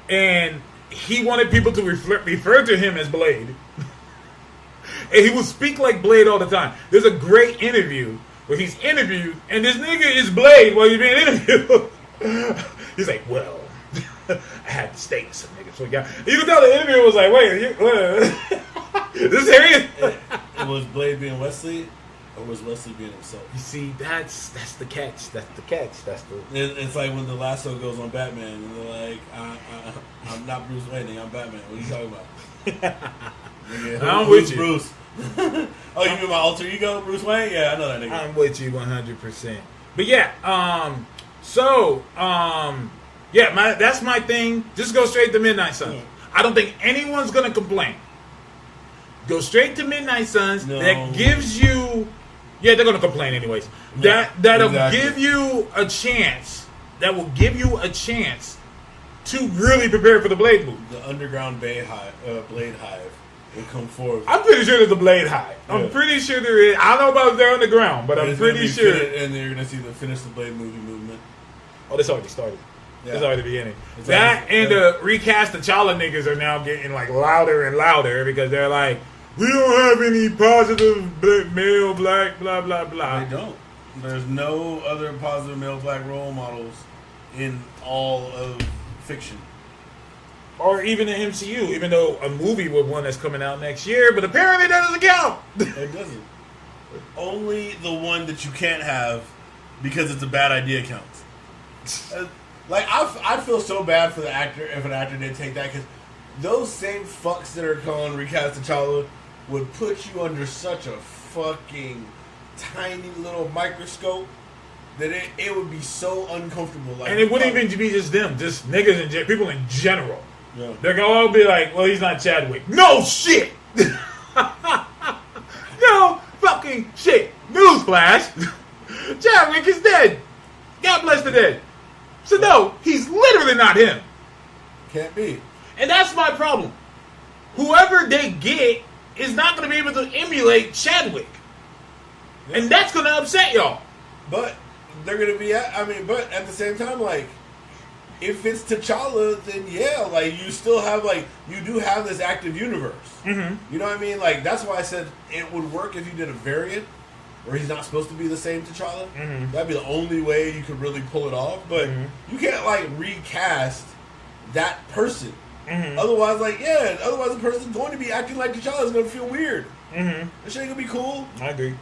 and he wanted people to refer to him as Blade, and he would speak like Blade all the time. There's a great interview where he's interviewed, and this nigga is Blade while he's being interviewed. He's like, well, I had to stay with some niggas. So you can tell the interviewer was like, wait, this serious? it was Blade being Wesley, or was Wesley being himself? You see, that's the catch. That's the catch. It's like when the lasso goes on Batman, and they're like, I'm not Bruce Wayne, nigga, I'm Batman. What are you talking about? Nigga, I'm who's with you. Bruce. Oh, you mean my alter ego, Bruce Wayne? Yeah, I know that nigga. I'm with you 100%. But yeah, that's my thing. Just go straight to Midnight Suns. I don't think anyone's gonna complain. Go straight to Midnight Suns. No. That gives you, they're gonna complain anyways. That'll exactly. give you a chance. That will give you a chance to really prepare for the Blade movie. The underground Blade Hive will come forward. I'm pretty sure there's a Blade Hive. I'm Yeah. pretty sure there is. I don't know about if they're on the ground, but I'm It's gonna pretty be sure. and you're gonna see the finish the Blade movie movement. Oh, this already started. Yeah. It's already beginning. It's That already- and the recast T'Challa niggas are now getting like louder and louder because they're like, we don't have any positive male black blah blah blah. They don't. There's no other positive male black role models in all of fiction. Or even the MCU, even though a movie with one that's coming out next year, but apparently that doesn't count. It doesn't. Only the one that you can't have because it's a bad idea counts. Like I'd feel so bad for the actor if an actor did take that, because those same fucks that are calling recast T'Challa would put you under such a fucking tiny little microscope that it would be so uncomfortable. Like, And it wouldn't even be just them, just niggas and people in general. Yeah. They're gonna all be like, well, he's not Chadwick. No shit! No fucking shit. Newsflash. Chadwick is dead. God bless the dead. So no, he's literally not him. Can't be. And that's my problem. Whoever they get is not going to be able to emulate Chadwick. Yeah. And that's going to upset y'all. But they're gonna be. But at the same time, like, if it's T'Challa, then yeah, like you still have you do have this active universe. Mm-hmm. You know what I mean? Like that's why I said it would work if you did a variant where he's not supposed to be the same T'Challa. Mm-hmm. That'd be the only way you could really pull it off. But you can't recast that person. Mm-hmm. Otherwise, the person's going to be acting like T'Challa. It's gonna feel weird. Mm-hmm. That shit ain't gonna be cool. I agree.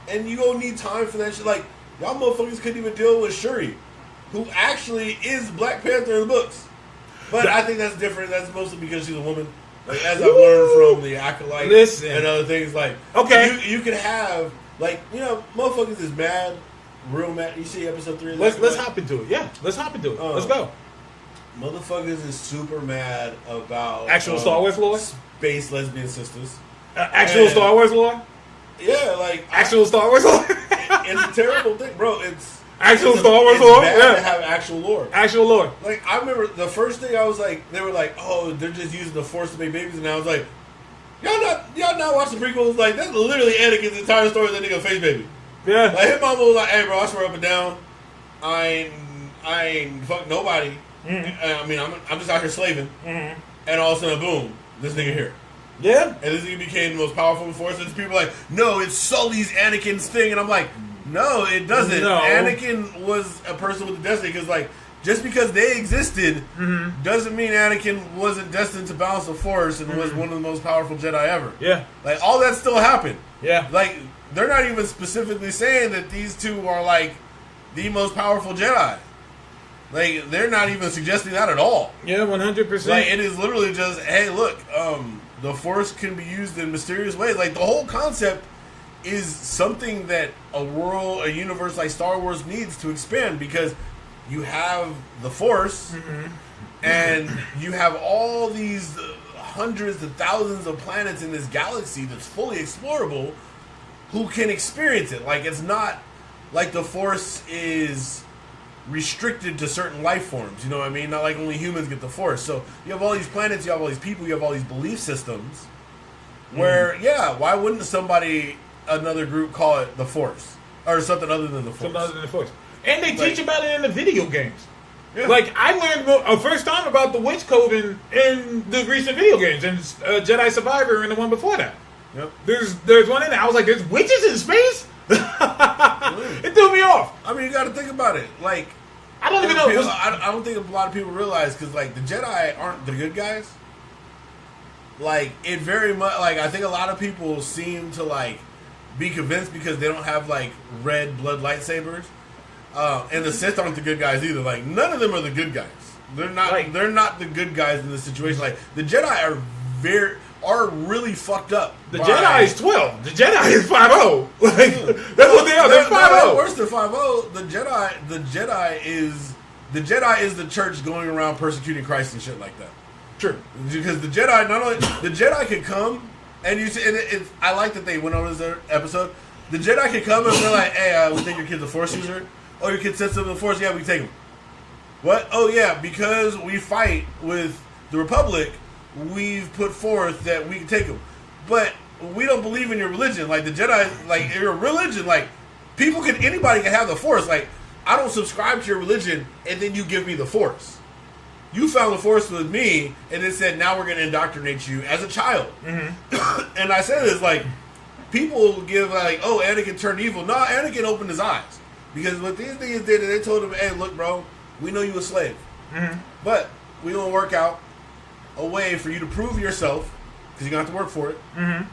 And you gonna need time for that shit. Like, y'all motherfuckers couldn't even deal with Shuri, who actually is Black Panther in the books. But I think that's different. That's mostly because she's a woman. Like, as I've learned from the Acolyte Listen. and other things, like, Okay. you could have Like, you know, motherfuckers is mad, real mad. You see episode 3? Let's hop into it. Yeah, let's hop into it. Let's go. Motherfuckers is super mad about Actual Star Wars lore? Space lesbian sisters. Actual Star Wars lore? Yeah, like Actual Star Wars lore? it's a terrible thing, bro. It's Actual it's Star Wars it's lore? bad Yeah. to have actual lore. Actual lore. Like, I remember the first thing I was like, they were like, oh, they're just using the Force to make babies, and I was like, y'all not watch the prequels? Like, that's literally Anakin's entire story. That nigga face baby. Yeah. Like, his mama was like, hey, bro, I swear up and down, I ain't fuck nobody. I mean, I'm just out here slaving, and all of a sudden, boom, this nigga here. Yeah. And this nigga became the most powerful Force. And people are like, no, it's Sully's Anakin's thing, and I'm like, no, it doesn't. No. Anakin was a person with a destiny, because like, just because they existed doesn't mean Anakin wasn't destined to balance the Force and was one of the most powerful Jedi ever. Yeah. Like, all that still happened. Yeah. Like, they're not even specifically saying that these two are like the most powerful Jedi. Like, they're not even suggesting that at all. Yeah, 100%. Like, it is literally just, hey, look, the Force can be used in mysterious ways. Like, the whole concept is something that a universe like Star Wars needs to expand, because you have the Force and you have all these hundreds of thousands of planets in this galaxy that's fully explorable who can experience it. Like, it's not like the Force is restricted to certain life forms, you know what I mean? Not like only humans get the Force. So you have all these planets, you have all these people, you have all these belief systems where, yeah, why wouldn't another group call it the Force? Or something other than the Force. Something other than the Force. And they teach about it in the video games. Yeah. Like, I learned first time about the witch code in the recent video games, and Jedi Survivor and the one before that. Yep. There's one in there. I was like, there's witches in space? It threw me off. I mean, you got to think about it. Like, I don't even know. I don't think a lot of people realize, because like the Jedi aren't the good guys. Like, it very much, like, I think a lot of people seem to like be convinced because they don't have like red blood lightsabers, and the Sith aren't the good guys either. Like, none of them are the good guys. They're not. Like, they're not the good guys in this situation. Like, the Jedi are really fucked up. The Jedi is 12. The Jedi is 5-0. Like, that's what they are. They're 5-0. They're worse than 5-0. The Jedi is the church going around persecuting Christ and shit like that. True. Because the Jedi, not only the Jedi can come, and I like that they went on as their episode. The Jedi can come and they're like, hey, we think your kid's a Force user. Oh, your kid sets up the Force. Yeah, we take him. What? Oh yeah, because we fight with the Republic, we've put forth that we can take him. But we don't believe in your religion. Like, the Jedi, like, your religion, like, anybody can have the Force. Like, I don't subscribe to your religion, and then you give me the Force. You found the Force with me, and then said, now we're going to indoctrinate you as a child. And I said this, like, people give, like, oh, Anakin turned evil. No, Anakin opened his eyes. Because what these niggas did, they told him, hey, look, bro, we know you a slave. But we going to work out a way for you to prove yourself, because you're going to have to work for it,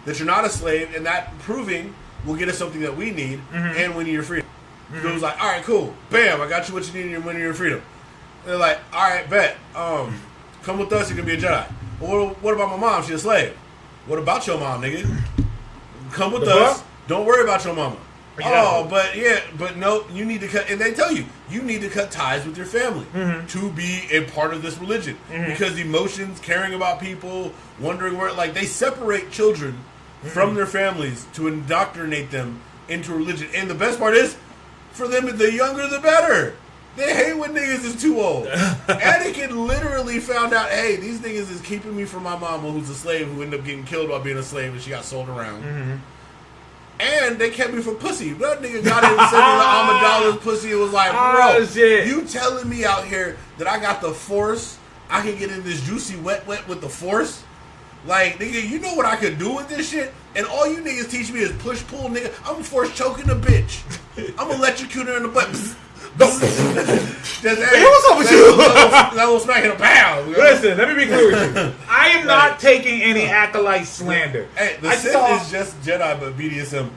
that you're not a slave, and that proving will get us something that we need, and winning your freedom. So it was like, all right, cool. Bam, I got you what you need in your winning your freedom. And they're like, all right, bet. Come with us, you're going to be a Jedi. Well, what about my mom? She's a slave. What about your mom, nigga? Come with us. Don't worry about your mama. Oh, but no, you need to cut, and they tell you need to cut ties with your family to be a part of this religion, because emotions, caring about people, wondering where, like, they separate children from their families to indoctrinate them into religion. And the best part is, for them, the younger the better. They hate when niggas is too old. Anakin literally found out, hey, these niggas is keeping me from my mama, who's a slave, who ended up getting killed while being a slave, and she got sold around. And they kept me from pussy. That nigga got in and said Amidala's pussy. It was like, bro, you telling me out here that I got the Force? I can get in this juicy wet with the Force? Like, nigga, you know what I could do with this shit? And all you niggas teach me is push, pull, nigga. I'm Force choking a bitch. I'm electrocute her in the butt. What's up with you? That little smack in a pound. Listen, let me be clear with you. I am not taking any acolyte slander. Hey, the Sith is just Jedi, but BDSM.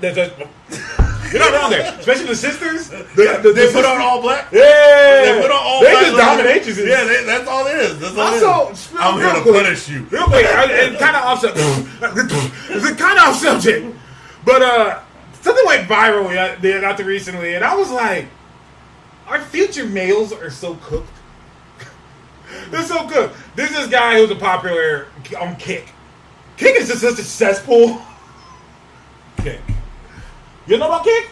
You're not wrong there. Especially the sisters. They put on all black. Yeah. They put on all black. They just dominate you. Yeah, that's all it is. That's all it is. I'm here to punish you. Real quick, and kind of off subject. It's kind of off subject. But something something went viral not too recently, and I was like, our future males are so cooked. They're so cooked. There's this guy who's a popular on Kick. Kick is just such a cesspool. Kick. You know about Kick?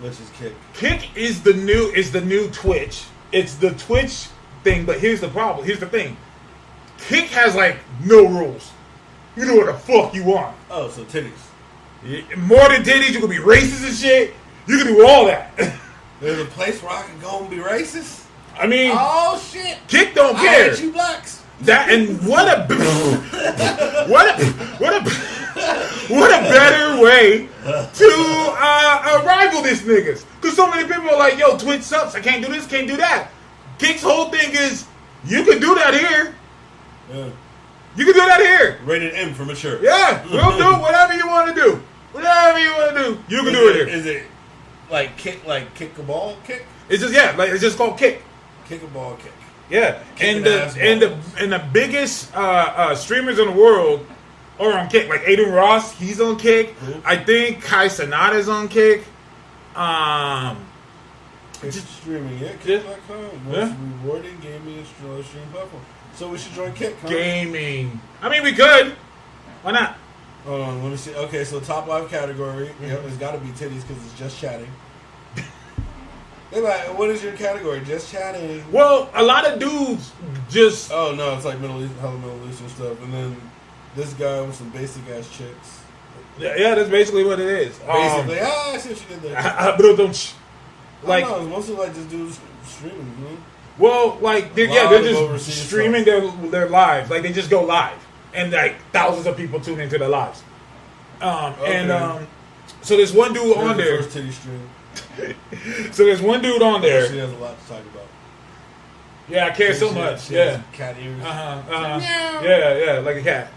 Let's just kick. Kick is the new Twitch. It's the Twitch thing, but here's the problem. Here's the thing. Kick has like no rules. You do what the fuck you want. Oh, so titties. More than titties, you can be racist and shit. You can do all that. There's a place where I can go and be racist. I mean, oh shit! Kick don't I care. hate you blacks. That and what a better way to rival this niggas. Because so many people are like, yo, Twitch sucks. I can't do this, can't do that. Kick's whole thing is, you can do that here. Yeah. You can do that here. Rated M for mature. Yeah, we'll do whatever you want to do. Whatever you want to do, you can do it here. Is it like kick a ball kick? It's just it's just called Kick. Kick a ball kick. Yeah, and Kicking the biggest streamers in the world are on Kick. Like Aiden Ross, he's on Kick. Who? I think Kai Sanada's on Kick. Kick streaming, yeah. Yeah. Kick.com. Most Yeah. rewarding gaming and stream platform. So we should join Kick, huh? Gaming. I mean, we could. Why not? Hold on, let me see. Okay, so top live category. Yep, it's got to be titties because it's just chatting. They're like, what is your category? Just chatting. Well, a lot of dudes just. Oh no, it's like Middle Eastern stuff, and then this guy with some basic ass chicks. Yeah, that's basically what it is. Basically, I see what you did there. But don't like. I don't know, it's mostly like just dudes streaming. You know? Well, like they're Lot of just overseas streaming their lives. Like they just go live, and like thousands of people tune into their lives. And so there's one dude on The there. first titty stream. So there's one dude on She there. has a lot to talk about. Yeah, I care so She- much. she Yeah. has cat ears. Yeah, like a cat.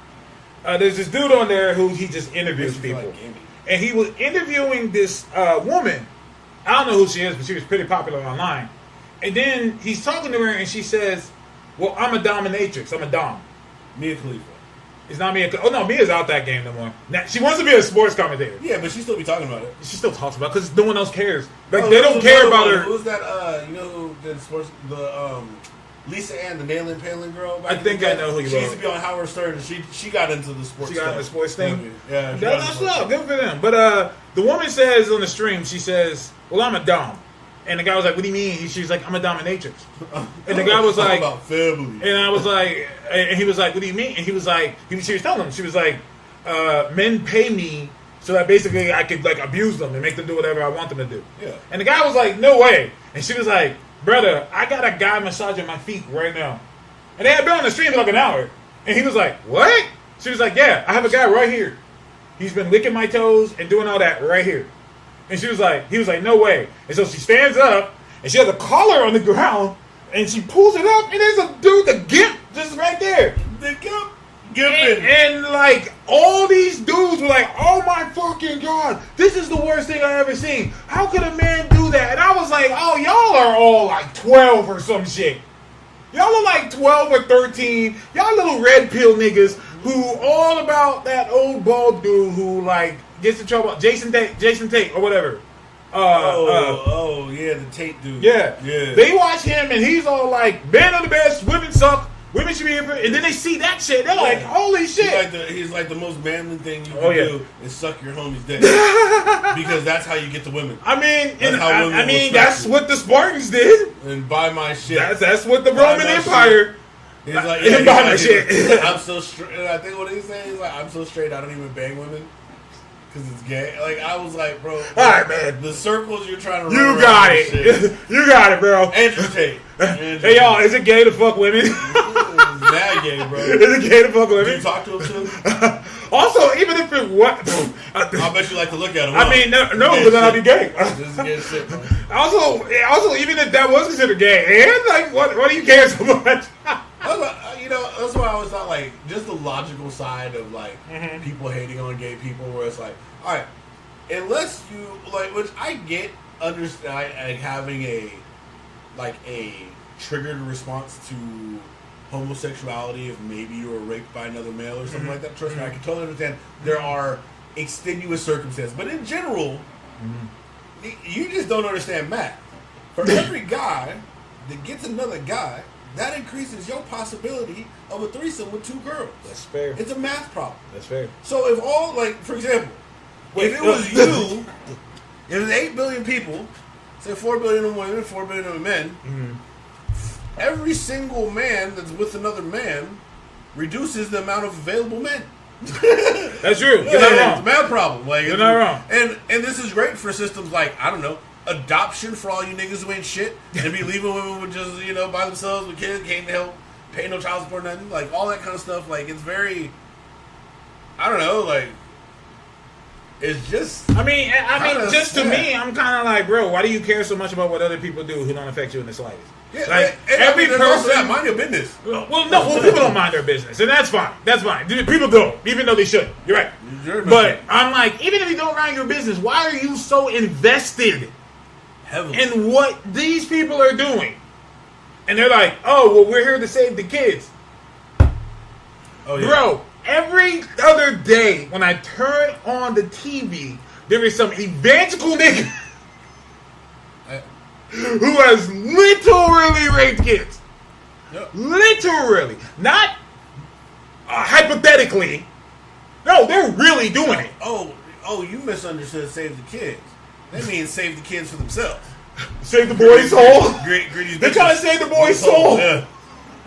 There's this dude on there who he just interviews Makes me feel people, like gaming. and he was interviewing this woman. I don't know who she is, but she was pretty popular online. And then he's talking to her, and she says, "Well, I'm a dominatrix. I'm a dom." Mia Khalifa. It's not Mia. Oh no, Mia's out that game no more. Now, she wants to be a sports commentator. Yeah, but she still be talking about it. She still talks about it because no one else cares. Like Oh, they there don't was care another about one. her. Who's that? You know who did sports? The Lisa Ann, the Nailing Palin girl. back I in think the I day? know who you She are. used to be on Howard Stern. And she got into the sports. She got into the sports thing? Yeah, That's love. Good for them. But the woman says on the stream, she says, "Well, I'm a dom," and the guy was like, "What do you mean?" She's like, "I'm a dominatrix." And the guy was Talk like, about family. and I was like, and he was like, "What do you mean?" And he was like, she was telling him, she was like, "Men pay me so that basically I could like abuse them and make them do whatever I want them to do." Yeah. And the guy was like, "No way!" And she was like, "Brother, I got a guy massaging my feet right now," and they had been on the stream for like an hour, and he was like, "What?" She was like, "Yeah, I have a guy right here. He's been licking my toes and doing all that right here." And he was like, "No way." And so she stands up, and she has a collar on the ground, and she pulls it up, and there's a dude, the gimp, just right there. The And like, all these dudes were like, "Oh my fucking God, this is the worst thing I ever seen. How could a man do that?" And I was like, "Oh, y'all are all like 12 or some shit. Y'all are like 12 or 13. Y'all little red pill niggas who all about that old bald dude who like gets in trouble. Jason Tate or whatever. Yeah, the Tate dude. Yeah. Yeah. They watch him and he's all like, "Men are the best. Women suck. Women should be here." And then they see that shit. They're like, "Holy shit!" He's like the most manly thing you can Oh, yeah. do is suck your homie's dick because that's how you get the women. I mean, That's how women will respect that's you. what the Spartans did. And buy my shit. That's what the Buy Roman my Empire. He's like, Buy my shit. he's like, I'm so straight. I think what he's saying is like, I'm so straight. I don't even bang women because it's gay. Like I was like, bro. All right, man. The circles you're trying to run You around got this it. shit. You got it, bro. Andrew Tate. Hey, y'all, is it gay to fuck women? It's mad gay, bro. Is it gay to fuck Did you women? talk to him too? Also, even if it what, I bet you like to look at him. I mean, no, because then I'll be gay. This is gay shit, bro. Also, even if that was considered gay, and like, what do you care so much? That's why I was not like just the logical side of like Mm-hmm. people hating on gay people, where it's like, all right, unless you like, which I get, understand like having a triggered response to homosexuality if maybe you were raped by another male or something like that. Trust me, I can totally understand. There are extenuous circumstances, but in general, You just don't understand math. For every guy that gets another guy, that increases your possibility of a threesome with 2 girls. That's fair. It's a math problem. That's fair. So if all, like, for example, Wait, if it was you, if there's 8 billion people, say 4 billion of women, 4 billion of men, every single man that's with another man reduces the amount of available men. That's true. You're Yeah, not it's a wrong. math problem. Like, You're not wrong. And this is great for systems like, I don't know, adoption for all you niggas who ain't shit and be leaving women with just, by themselves with kids, can't help, pay no child support, nothing. Like, all that kind of stuff. Like, it's very, I don't know, like, it's just. I mean, just to sad. me, I'm kind of like, bro, why do you care so much about what other people do who don't affect you in the slightest? Yeah, Like, and every there's also person. that, mind your business. People don't mind their business, and that's fine. That's fine. People don't, even though they should. You're right. You're But I'm like, even if you don't mind your business, why are you so invested heavily. in what these people are doing? And they're like, oh, well, we're here to save the kids. Oh, yeah. Bro, every other day when I turn on the TV, there is some evangelical nigga who has literally raped kids. Yep. Literally. Not hypothetically. No, they're really doing it. Oh, you misunderstood save the kids. That means save the kids for themselves. Save the boy's soul. Greedy They're trying to save the boy's soul. Yeah.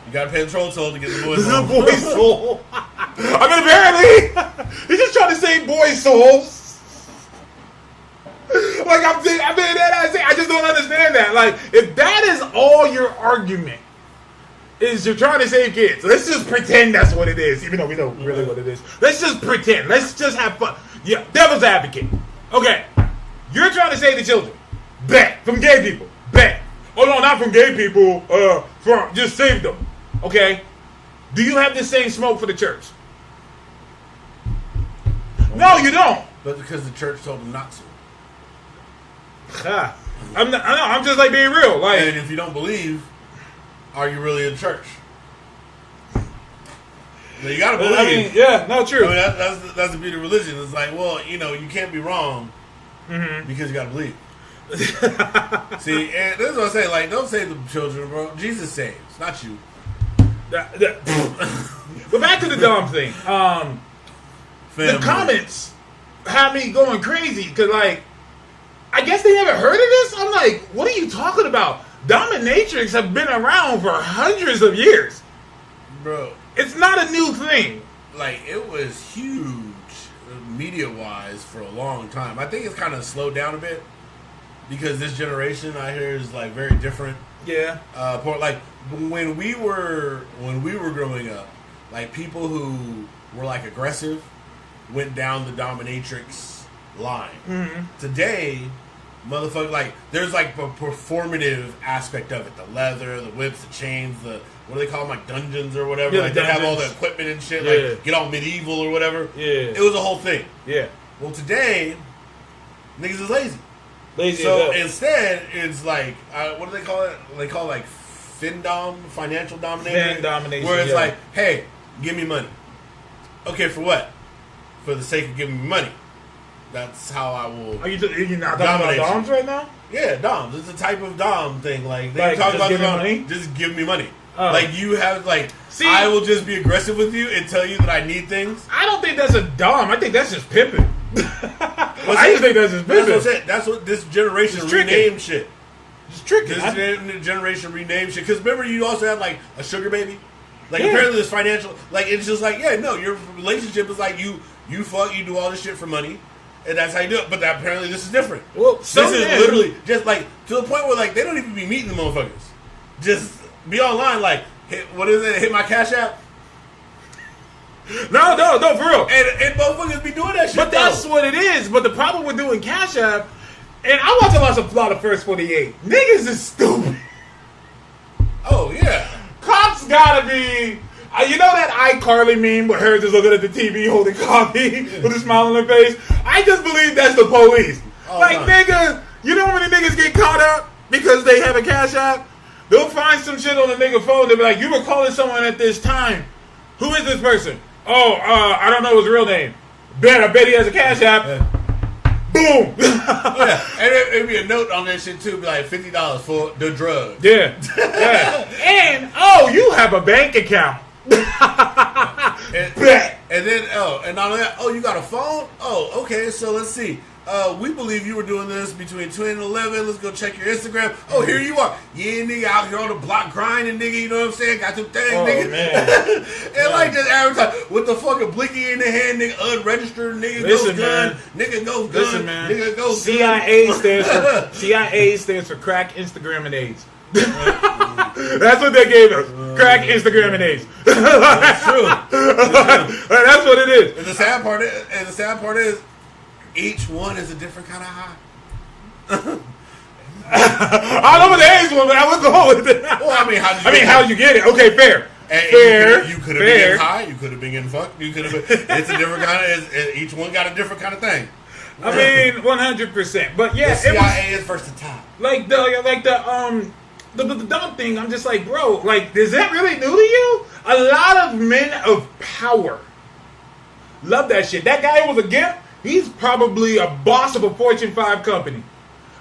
You gotta pay the troll toll to get the boy's The soul. boy's soul. I mean, apparently, he's just trying to save boys' souls. Like, I just don't understand that. Like, if that is all your argument, is you're trying to save kids, let's just pretend that's what it is, even though we know really what it is. Let's just pretend. Let's just have fun. Yeah, devil's advocate. Okay, you're trying to save the children. Bet. From gay people. Bet. Oh, no, not from gay people. From just save them. Okay? Do you have the same smoke for the church? No, you don't. But because the church told them not to. I'm just like being real. Like, And if you don't believe, are you really in church? Now, you gotta believe. I mean, yeah, no, true. I mean, that's the beauty of religion. It's like, well, you can't be wrong because you gotta believe. See, and this is what I say. Like, don't save the children, bro. Jesus saves, not you. But back to the dumb thing. The comments had me going crazy because, like, I guess they never heard of this. I'm like, what are you talking about? Dominatrix have been around for hundreds of years, Bro. It's not a new thing. Like, it was huge media-wise for a long time. I think it's kind of slowed down a bit because this generation I hear is like very different. Yeah. Like when we were growing up, like people who were like aggressive went down the dominatrix line. Mm-hmm. Today, motherfucker, like there's like a performative aspect of it: the leather, the whips, the chains, the what do they call them, like dungeons or whatever? Yeah, like they have all the dungeons. equipment and shit, Yeah. like get all medieval or whatever. Yeah. It was a whole thing. Yeah. Well, today, niggas is lazy. Lazy So as hell. instead, it's like what do they call it? They call it like FinDom, financial domination. Fin domination, Where it's yeah. like, hey, give me money. Okay, for what? For the sake of giving me money. That's how I will. Are you not talking about Domination. doms right now? Yeah, Doms. It's a type of Dom thing. Like they Like, talk just about give me Dom, money? just give me money. Oh. Like you have like, See- I will just be aggressive with you and tell you that I need things. I don't think that's a dom. I think that's just pimping. Well, I see, just think that's just That's what I'm pimping. saying. That's what this generation It's tricking. renamed shit. Just tricking. This generation renamed shit. Because remember, you also had like a sugar baby. Like Yeah. apparently, this financial, like it's just like, yeah, no, your relationship is like you fuck, you do all this shit for money, and that's how you do it. But that, apparently, this is different. Well, This some is men- literally just like to the point where like they don't even be meeting the motherfuckers. Just be online, like hit, what is it? Hit my Cash App, No, for real. and motherfuckers be doing that shit. But that's though. what it is. But the problem with doing Cash App, and I watch a lot of First 48. Niggas is stupid. Oh yeah. Cops gotta be. You know that iCarly meme where her just looking at the TV holding coffee with a smile on her face? I just believe that's the police. Oh, like, no. nigga, you know how many niggas get caught up because they have a Cash App? They'll find some shit on the nigga phone. They'll be like, you were calling someone at this time. Who is this person? Oh, I don't know his real name. I bet he has a Cash App. Yeah. boom. Yeah, and it'd be a note on that shit too, be like $50 for the drug. Yeah. And you have a bank account. And then and not only that, you got a phone? Oh, okay, so let's see. We believe you were doing this between 2 and 11. Let's go check your Instagram. Oh, here you are. Yeah, nigga, out here on the block grinding, nigga. You know what I'm saying? Got some things, nigga. Man. And like just advertise with the fucking blicky in the hand, nigga, unregistered, nigga, Listen, goes gun, man. nigga, goes gun, Listen, man. nigga, goes CIA stands for crack, Instagram, and AIDS. That's what they gave us. Crack, Instagram, and AIDS. That's true. That's what it is. And the sad part is, each one is a different kind of high. I don't know what the AIDS one, but I would go with it. Well, I mean, how you get it? Okay, fair. And Fair. You could have been getting high. You could have been getting fucked. You could have been. It's a different kind of. Each one got a different kind of thing. I mean, 100%. But yeah, The CIA is versatile. Like the dumb thing. I'm just like, bro. Like, is that really new to you? A lot of men of power love that shit. That guy who was a gimp. He's probably a boss of a Fortune 5 company.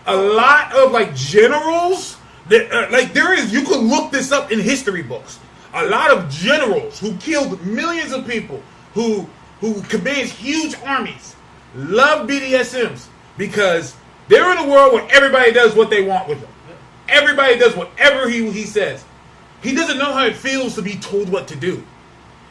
A lot of like generals that like there is. You could look this up in history books. A lot of generals who killed millions of people, who command huge armies, love BDSMs because they're in a world where everybody does what they want with them. Everybody does whatever he says. He doesn't know how it feels to be told what to do,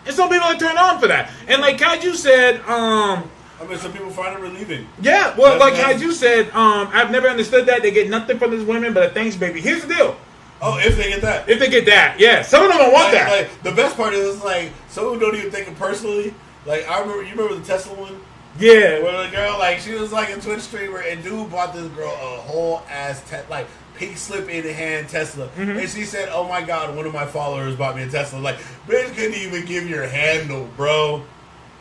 and some people are turned on for that. And like Kaiju said, I mean, some people find it relieving. yeah, well, like Kaiju said, I've never understood that. They get nothing from these women but a thanks, baby. Here's the deal. Oh, if they get that. If they get that, yeah. Some of them don't want that. Like, the best part is, like, some of them don't even think it personally. Like, you remember the Tesla one? Yeah. Where the girl, like, she was, like, a Twitch streamer, and dude bought this girl a whole-ass, like, pink slip in the hand Tesla. Mm-hmm. And she said, oh, my God, one of my followers bought me a Tesla. Like, bitch couldn't even give your handle, bro.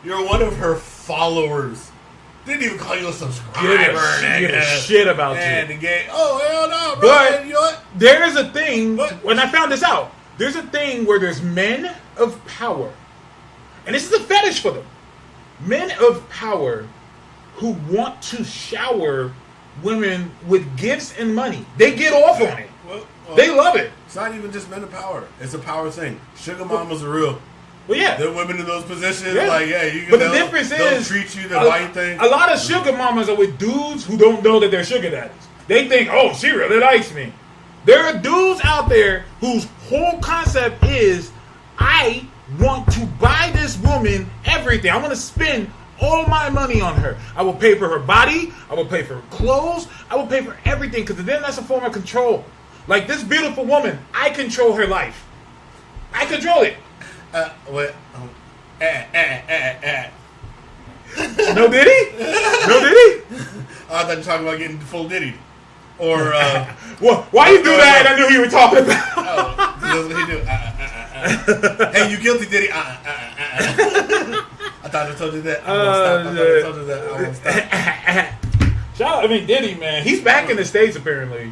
You're one of her followers. Didn't even call you a subscriber. Give a shit about and you. Oh, hell no, bro. But you know what? there is a thing, when I found this out, there's a thing where there's men of power. And this is a fetish for them. Men of power who want to shower women with gifts and money. They get off on it. Well, they love it. It's not even just men of power. It's a power thing. Sugar mamas are real. Well, yeah. The women in those positions, yeah. like, yeah, you can. But the difference they'll is, treat you, they'll buy you things. A lot of sugar mamas are with dudes who don't know that they're sugar daddies. They think, oh, she really likes me. There are dudes out there whose whole concept is, I want to buy this woman everything. I want to spend all my money on her. I will pay for her body. I will pay for her clothes. I will pay for everything because then that's a form of control. Like this beautiful woman, I control her life. I control it. What? No Diddy? No Diddy? I thought you were talking about getting full Diddy. Or, well, why you do that? I knew you were talking about. Oh, that's what he do. Hey, you guilty, Diddy. I thought I told you that. I won't stop. Shout out, Diddy, man. He's back in the States, apparently.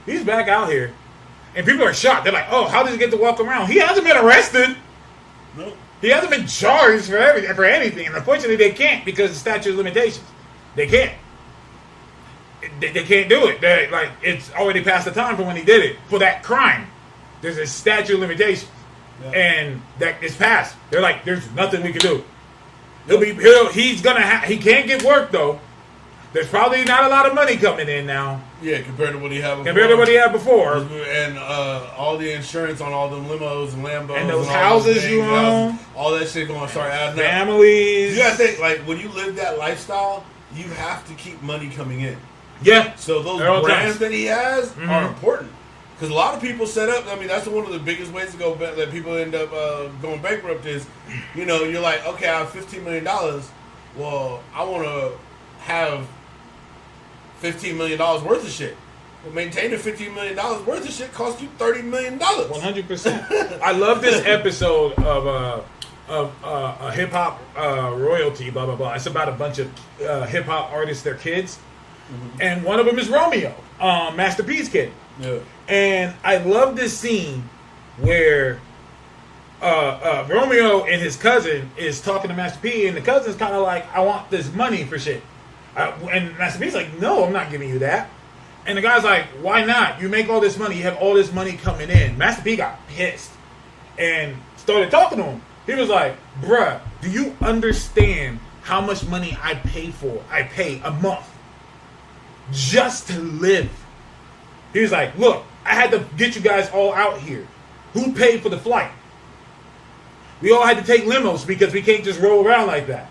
He's back out here. And people are shocked. They're like, oh, how does he get to walk around? He hasn't been arrested. Nope. He hasn't been charged for anything. And unfortunately, they can't because of statute of limitations. They can't. They can't do it. It's already past the time for when he did it. For that crime. There's a statute of limitations. Yeah. And that is passed. They're like, there's nothing we can do. He can't get work, though. There's probably not a lot of money coming in now. Yeah, compared to what he had before. And all the insurance on all them limos and Lambos. And those houses you own. All that shit going to start adding up. Families. You got to think, like, when you live that lifestyle, you have to keep money coming in. Yeah. So those brands that he has are important. Because a lot of people set up, that's one of the biggest ways to go that people end up going bankrupt is, you're like, okay, I have $15 million. Well, I want to have $15 million worth of shit. Well, maintaining $15 million worth of shit costs you $30 million. 100%. I love this episode of hip hop royalty, blah blah blah. It's about a bunch of hip hop artists, their kids, and one of them is Romeo, Master P's kid. Yeah. And I love this scene where Romeo and his cousin is talking to Master P, and the cousin's kind of like, I want this money for shit. And Master P's like, no, I'm not giving you that. And the guy's like, why not? You make all this money. You have all this money coming in. Master P got pissed and started talking to him. He was like, bruh, do you understand how much money I pay a month just to live? He was like, look, I had to get you guys all out here. Who paid for the flight? We all had to take limos because we can't just roll around like that.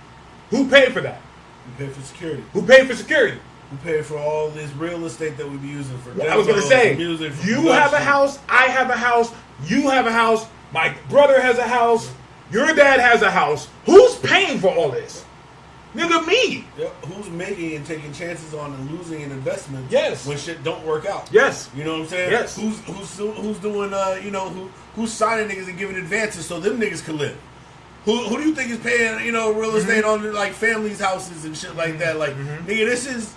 Who paid for that? Who paid for security? Who paid for security? Who paid for all this real estate that we be using for I was going to say, music, for you production. have a house, I have a house, you have a house, my brother has a house, your dad has a house. Who's paying for all this? Nigga, me. Yep. Who's making and taking chances on and losing an investment? Yes. When shit don't work out. Yes. You know what I'm saying? Yes. Who's doing who's signing niggas and giving advances so them niggas can live? Who do you think is paying real estate on like families' houses and shit like that? Like nigga, this is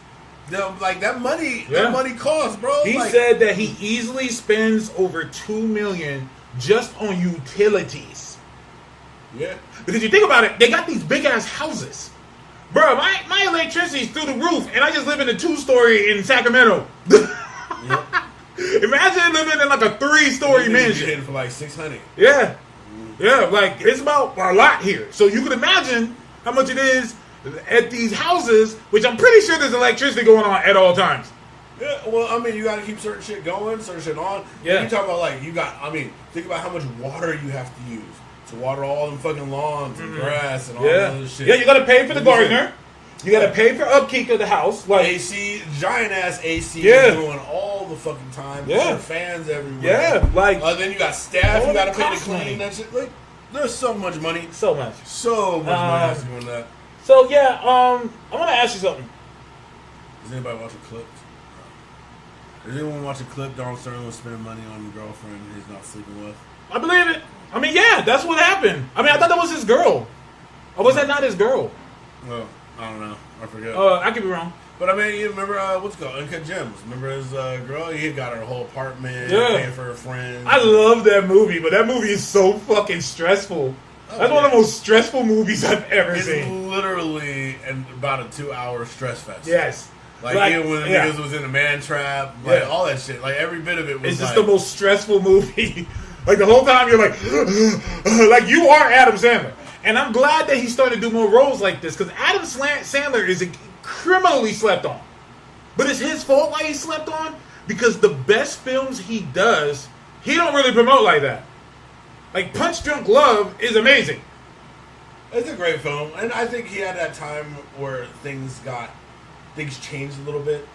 that money. Yeah. That money costs, bro. He like, said that he easily spends over $2 million just on utilities. Yeah. Because you think about it, they got these big ass houses. Bro, my electricity's through the roof, and I just live in a 2-story in Sacramento. Yep. Imagine living in like a 3-story mansion. Getting for like $600. Yeah. Yeah, like it's about a lot here. So you can imagine how much it is at these houses, which I'm pretty sure there's electricity going on at all times. Yeah, well, I mean, you got to keep certain shit going, certain shit on. Yeah. You talk about think about how much water you have to use to water all them fucking lawns and grass and all that other shit. Yeah, you got to pay for the gardener. You got to pay for upkeep of the house. Like AC, giant ass AC Yeah. going all the fucking time. Yeah. There are fans everywhere. Yeah, like then you got staff all you got to that pay to costs clean money. that shit. Like, there's so much money. so much. So much money has to go in that. So yeah, I want to ask you something. Does anybody watch a clip? Does anyone watch a clip? Donald Sterling was spending money on a girlfriend he's not sleeping with. I believe it. I mean, yeah, that's what happened. I mean, I thought that was his girl. Or was that not his girl? Well, I don't know. I forget. I could be wrong. But I mean, you remember what's it called? Uncut Gems. Remember his girl? He got her whole apartment, Yeah. paying for her friends. I love that movie, but that movie is so fucking stressful. That's one of the most stressful movies I've ever It's seen. literally about a 2-hour stress fest. Yes. Like even when the niggas was in a man trap, like all that shit. Like every bit of it was It's just the most stressful movie. Like the whole time you're like, like you are Adam Sandler. And I'm glad that he started to do more roles like this because Adam Sandler is criminally slept on. But it's his fault why he slept on because the best films he does, he don't really promote like that. Like Punch Drunk Love is amazing. It's a great film, and I think he had that time where things changed a little bit.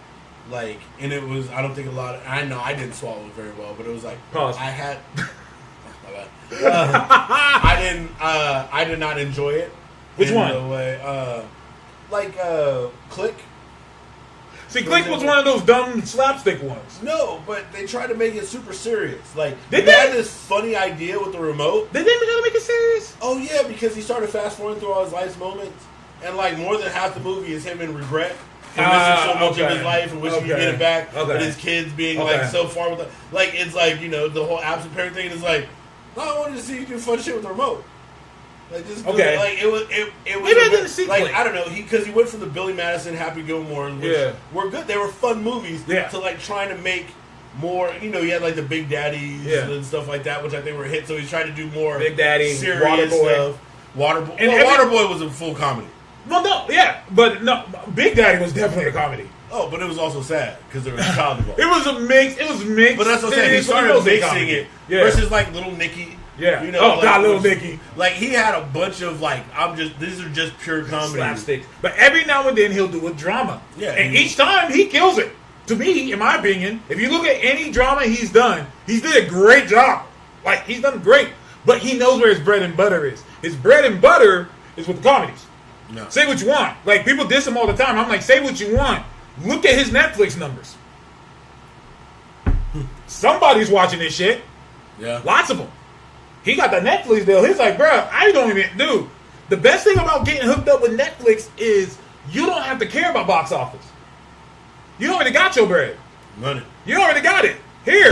Like, and it was, I don't think I know I didn't swallow it very well, but it was like, Pause. I had, my bad. I did not enjoy it. Which in one? The way, Click. See, Click was one of those dumb slapstick ones. No, but they tried to make it super serious. Like, Did they had they? this funny idea with the remote. They didn't try to make it serious? Oh, yeah, because he started fast forwarding through all his life's moments. And, like, more than half the movie is him in regret for missing so much of his life and wishing he could get it back. Okay. And his kids being, like, so far with the... Like, it's like, you know, the whole absent parent thing is like, no, I wanted to see you do fun shit with the remote. Like, just Okay. like, it was... Maybe I didn't see like, Click. I don't know, because he went from the Billy Madison, Happy Gilmore, which were good. They were fun movies to, like, trying to make more, you know, he had like the Big Daddies and stuff like that, which I think were hits. So he's trying to do more Big Daddy, serious Waterboy. stuff. Waterboy. And Waterboy was a full comedy. Well, no, yeah, but no, Big Daddy was definitely a comedy. Oh, but it was also sad because there was a child involved. It was a mix. It was mixed. But that's what I'm saying. He started mixing it versus like Little Nicky. Yeah. You know, oh like, God, Little Nicky. Like he had a bunch of like these are just pure comedy. Slapstick. But every now and then he'll do a drama. Yeah. And each time he kills it. To me, in my opinion, if you look at any drama he's done, he's did a great job. Like he's done great. But he knows where his bread and butter is. His bread and butter is with the comedies. No. Say what you want. Like people diss him all the time. I'm like, say what you want. Look at his Netflix numbers. Somebody's watching this shit. Yeah. Lots of them. He got the Netflix deal. He's like, bro, I don't even do. The best thing about getting hooked up with Netflix is you don't have to care about box office. You already got your bread. Money. You already got it. Here.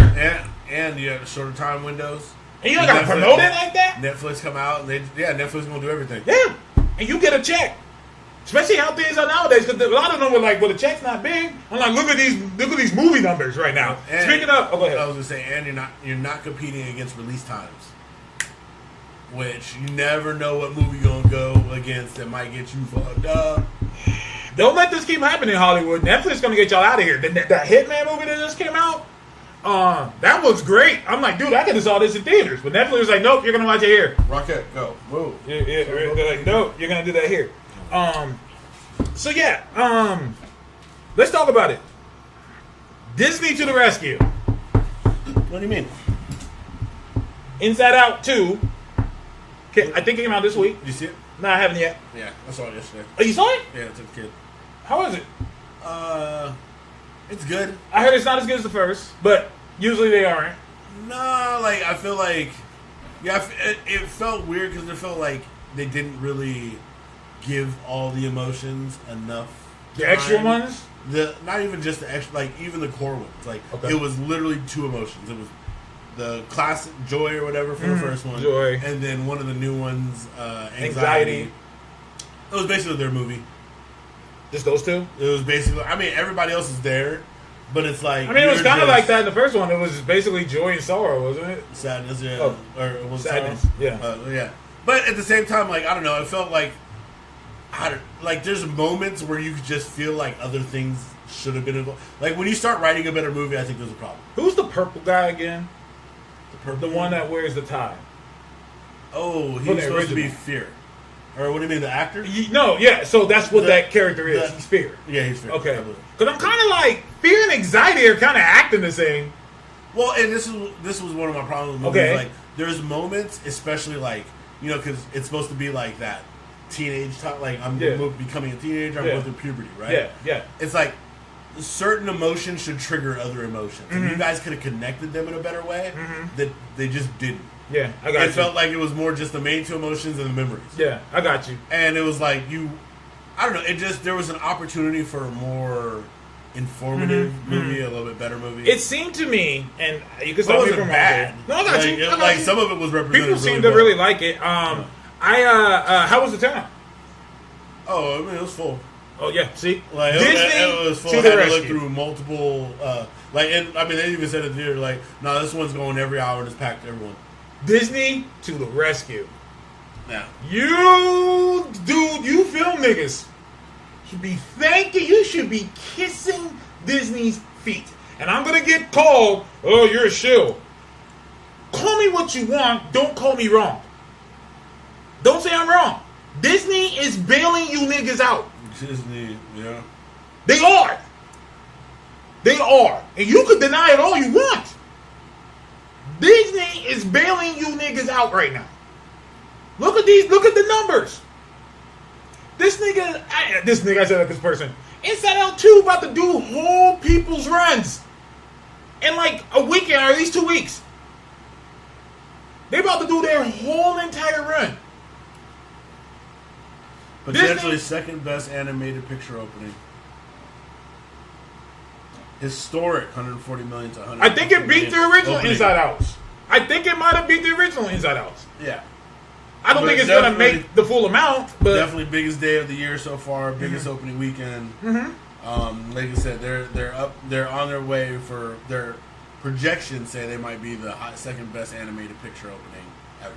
And you have shorter time windows. And you don't got to promote it like that? Netflix come out and Netflix gonna do everything. Yeah. And you get a check. Especially how things are nowadays, because a lot of them were like, "Well, the check's not big." I'm like, "Look at these movie numbers right now." And Speaking of, go ahead. I was gonna say, and you're not competing against release times, which you never know what movie you're gonna go against that might get you fucked up. Don't let this keep happening in Hollywood. Netflix gonna get y'all out of here. That Hitman movie that just came out, that looks great. I'm like, dude, I could have saw this in theaters, but Netflix was like, nope, you're gonna watch it here. Rocket, go, whoa. Yeah, they're like, nope, you're gonna do that here. So yeah, let's talk about it. Disney to the rescue. What do you mean? Inside Out 2. I think it came out this week. Did you see it? No, I haven't yet. Yeah, I saw it yesterday. Oh, you saw it? Yeah, it's a kid. How was it? It's good. I heard it's not as good as the first, but usually they aren't. No, like I feel like, yeah, it felt weird because it felt like they didn't really give all the emotions enough. The extra time. ones? Not even just the extra, like even the core ones. Like Okay. it was literally two emotions. It was the classic joy or whatever for the first one, joy. and then one of the new ones, anxiety. It was basically their movie. Just those two? It was basically. I mean, everybody else is there, but it's like. I mean, it was you're kind of just- like that in the first one. It was basically joy and sorrow, wasn't it? Sadness, yeah. Oh. Or it was Sadness, sorrow. yeah. Yeah. But at the same time, like, I don't know, it felt like, there's moments where you just feel like other things should have been involved. Like, when you start writing a better movie, I think there's a problem. Who's the purple guy again? The purple The one that wears the tie. Oh, From he's the supposed to be original. Fear. Or what do you mean, the actor? No, yeah, so that's what The- that character is. the- He's Fear. Yeah, he's Fear. Okay. I believe. Because I'm kind of like, Fear and anxiety are kind of acting the same. Well, and this was one of my problems with movies. Okay. Like, there's moments, especially like, you know, because it's supposed to be like that teenage time. Like, I'm Yeah. becoming a teenager. I'm Yeah. going through puberty, right? Yeah, yeah. It's like certain emotions should trigger other emotions. And you guys could have connected them in a better way. That they just didn't. Yeah, I got It you. felt like it was more just the main two emotions and the memories. Yeah, I got you. And it was like I don't know. It just there was an opportunity for a more informative movie, a little bit better movie. It seemed to me, and you can It stop me wasn't from bad. No, I got like, you. I got like you. some of it was represented. People seem really to well. really like it. How was the turnout? Oh, I mean, it was full. Oh yeah, see, Like Disney it was full. to I the had to look rescue. through multiple. And I mean, they even said it there. Like, no, this one's going every hour and it's packed to everyone. Disney to the rescue. Now, You film niggas should be thanking. You should be kissing Disney's feet. And I'm gonna get called. Oh, you're a shill. Call me what you want. Don't call me wrong. Don't say I'm wrong. Disney is bailing you niggas out. Disney, yeah. They are. They are. And you could deny it all you want. Disney is bailing you niggas out right now. Look at these. Look at the numbers. I said like this person. Inside Out 2 about to do whole people's runs in like a weekend or at least 2 weeks. They about to do their whole entire run. Potentially Disney- second best animated picture opening. Historic 140 million to 100. I think it beat the original opening. Inside Outs. I think it might have beat the original Inside Outs. Yeah. I don't But think it's gonna definitely- make the full amount, but Definitely biggest day of the year so far, biggest opening weekend. Like I said, they're on their way for their projections say they might be the second best animated picture opening ever.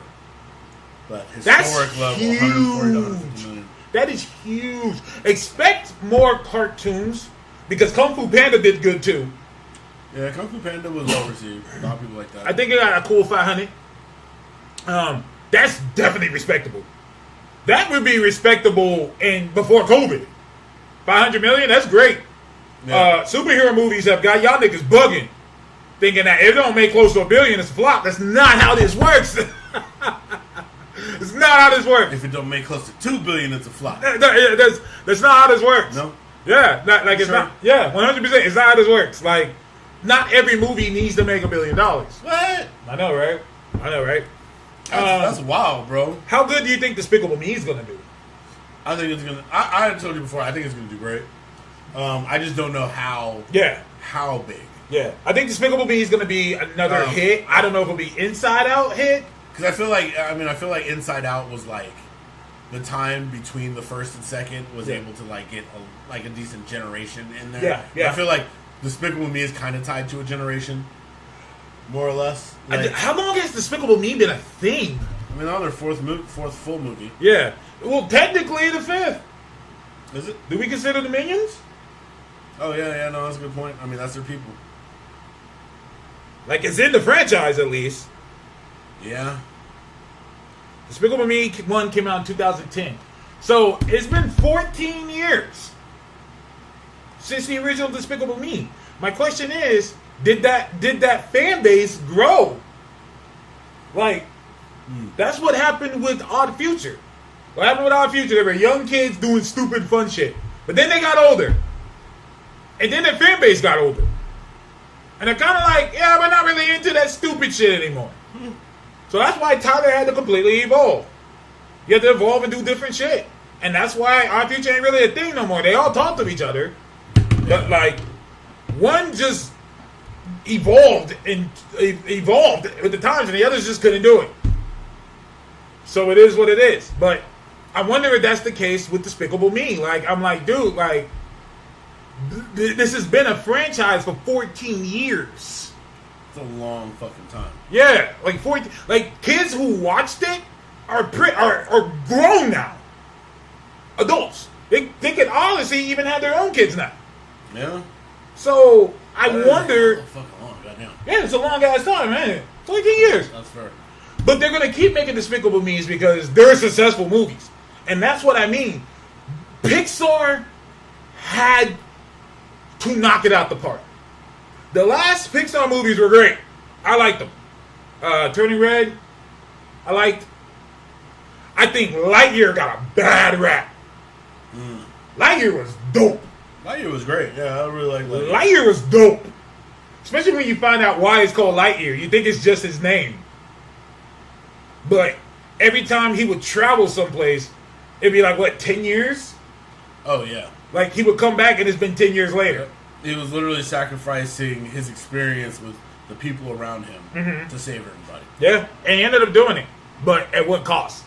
But That's historic level, 140 to 150 huge. million. That is huge. Expect more cartoons because Kung Fu Panda did good too. Yeah, Kung Fu Panda was well received. A lot of people like that. I think it got a cool 500. That's definitely respectable. That would be respectable before COVID. 500 million, that's great. Yeah. Superhero movies have got y'all niggas bugging, thinking that if it don't make close to $1 billion, it's a flop. That's not how this works. It's not how this works. If it don't make close to $2 billion, it's a flop. That's not how this works. No. Yeah, it's Sure. not. Yeah, 100%. It's not how this works. Like, not every movie needs to make $1 billion. What? I know, right? That's wild, bro. How good do you think Despicable Me is gonna do? I think it's gonna. I told you before. I think it's gonna do great. I just don't know how big. Yeah. I think Despicable Me is gonna be another hit. I don't know if it'll be Inside Out hit. Because I feel like Inside Out was like the time between the first and second was Yeah. able to like get a decent generation in there. Yeah, yeah. I feel like Despicable Me is kind of tied to a generation, more or less. Like, How long has Despicable Me been a thing? I mean, on their fourth full movie. Yeah. Well, technically the fifth. Is it? Do we consider the Minions? Oh yeah, no, that's a good point. I mean, that's their people. Like, it's in the franchise, at least. Yeah. Despicable Me 1 came out in 2010. So, it's been 14 years since the original Despicable Me. My question is, did that fan base grow? Like, that's what happened with Odd Future. What happened with Odd Future? They were young kids doing stupid fun shit. But then they got older. And then their fan base got older. And they're kind of like, yeah, we're not really into that stupid shit anymore. So that's why Tyler had to completely evolve. You have to evolve and do different shit. And that's why Odd Future ain't really a thing no more. They all talk to each other. But, like, one just evolved with the times, and the others just couldn't do it. So it is what it is. But I wonder if that's the case with Despicable Me. Like, I'm like, dude, like, this has been a franchise for 14 years. It's a long fucking time. Yeah, like 14. Like, kids who watched it are grown now. Adults. They can honestly even have their own kids now. Yeah. So I wonder. Oh, fucking long, goddamn. Yeah, it's a long ass time, man. 14 years. That's fair. But they're gonna keep making Despicable Me's because they're successful movies, and that's what I mean. Pixar had to knock it out the park. The last Pixar movies were great. I liked them. Turning Red, I liked. I think Lightyear got a bad rap. Lightyear was dope. Lightyear was great. Yeah, I really like Lightyear. Lightyear was dope. Especially when you find out why it's called Lightyear. You think it's just his name. But every time he would travel someplace, it'd be like, what, 10 years? Oh, yeah. Like, he would come back and it's been 10 years later. He was literally sacrificing his experience with the people around him to save everybody. Yeah, and he ended up doing it. But at what cost?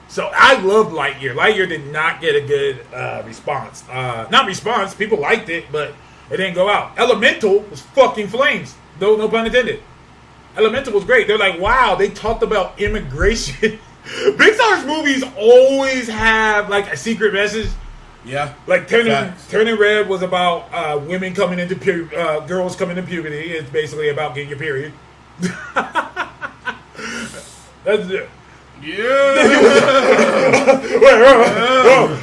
So I loved Lightyear. Lightyear did not get a good response. Not response, people liked it, but it didn't go out. Elemental was fucking flames. No pun intended. Elemental was great. They're like, wow, they talked about immigration. Pixar's movies always have like a secret message. Yeah. Like Turning Red was about women coming into girls coming into puberty. It's basically about getting your period. That's it. Yeah.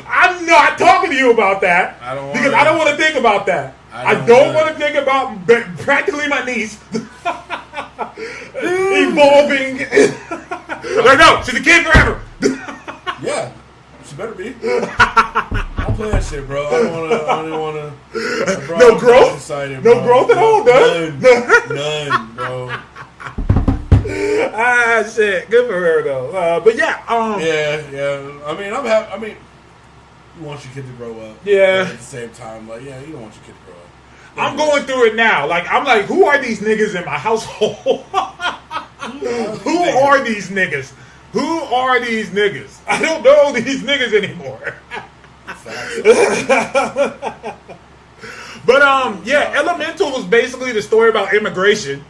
I'm not talking to you about that. I don't want to think about that. I don't want to think about practically my niece evolving. Like, no, she's a kid forever. Yeah, she better be. I'll play that shit, bro. I don't want to. No growth. Excited, no growth at all, dude. None, bro. Ah, shit. Good for her, though. But yeah. Yeah. I mean, I'm happy. I mean, you want your kid to grow up. Yeah. But at the same time, like, yeah, you don't want your kid to grow up. I'm going through it now. Like, I'm like, who are these niggas in my household? Who are these niggas? Who are these niggas? I don't know these niggas anymore. But yeah, Elemental was basically the story about immigration.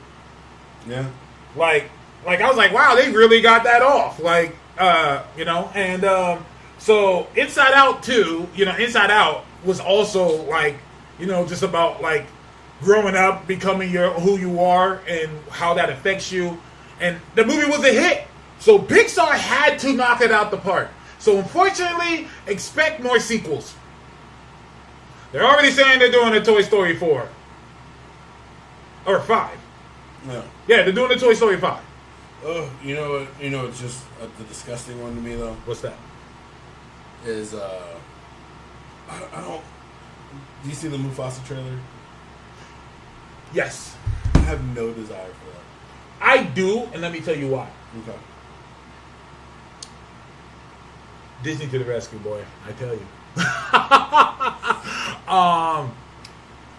Yeah. Like I was like, wow, they really got that off. Like, and so Inside Out too, Inside Out was also like, just about like growing up, becoming who you are and how that affects you. And the movie was a hit. So Pixar had to knock it out the park. So unfortunately, expect more sequels. They're already saying they're doing a Toy Story 4. Or 5. No. Yeah, they're doing a Toy Story 5. Oh, you know what? It's just the disgusting one to me though. What's that? Is I don't. Do you see the Mufasa trailer? Yes. I have no desire for that. I do, and let me tell you why. Okay. Disney to the rescue, boy. I tell you.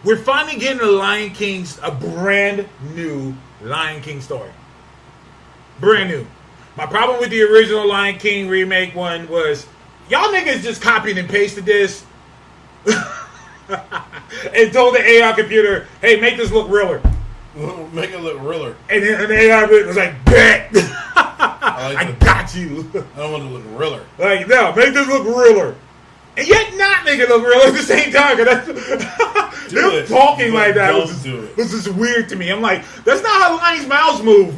We're finally getting a brand new Lion King story. Brand new. My problem with the original Lion King remake one was y'all niggas just copied and pasted this and told the AI computer, hey, make this look realer. Make it look realer. And then the AI was like, bet. I got you. I don't want it to look realer. Like, no, make this look realer. And yet not make it look real at the same time. Them talking like that was just weird to me. I'm like, that's not how lions' mouths move.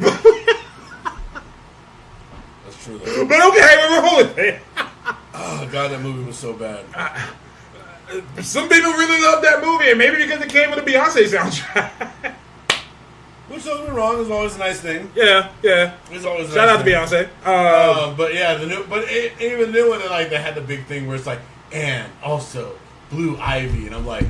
That's true, though. But okay, we're rolling it. Oh, God, that movie was so bad. Some people really love that movie, and maybe because it came with a Beyonce soundtrack. Which, don't get me wrong, is always a nice thing. Yeah. It's always a Shout out nice to thing. Beyonce. But yeah, even the new one, like, they had the big thing where it's like, and also Blue Ivy, and I'm like,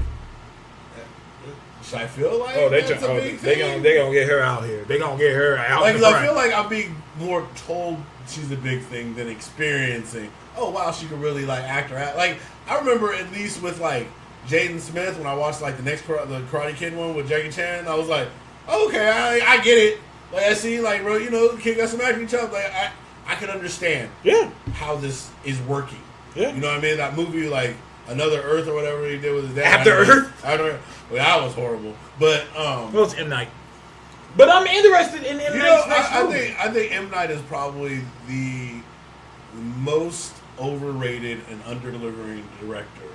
should I feel like that's a big thing? They gonna get her out here. They gonna get her out. Like, I feel like I'm being more told she's a big thing than experiencing. Oh wow, she can really like act her out. Like I remember at least with like Jaden Smith when I watched like the Karate Kid one with Jackie Chan, I was like, okay, I get it. Like I see, like bro, you know, the kid got some acting chops. Like I can understand, how this is working. Yeah. You know what I mean? That movie, like, Another Earth or whatever he did with his dad. After Earth? Well, that was horrible. But, well, it's M. Night. But I'm interested in M. Night's next movie. I think M. Night is probably the most overrated and under-delivering director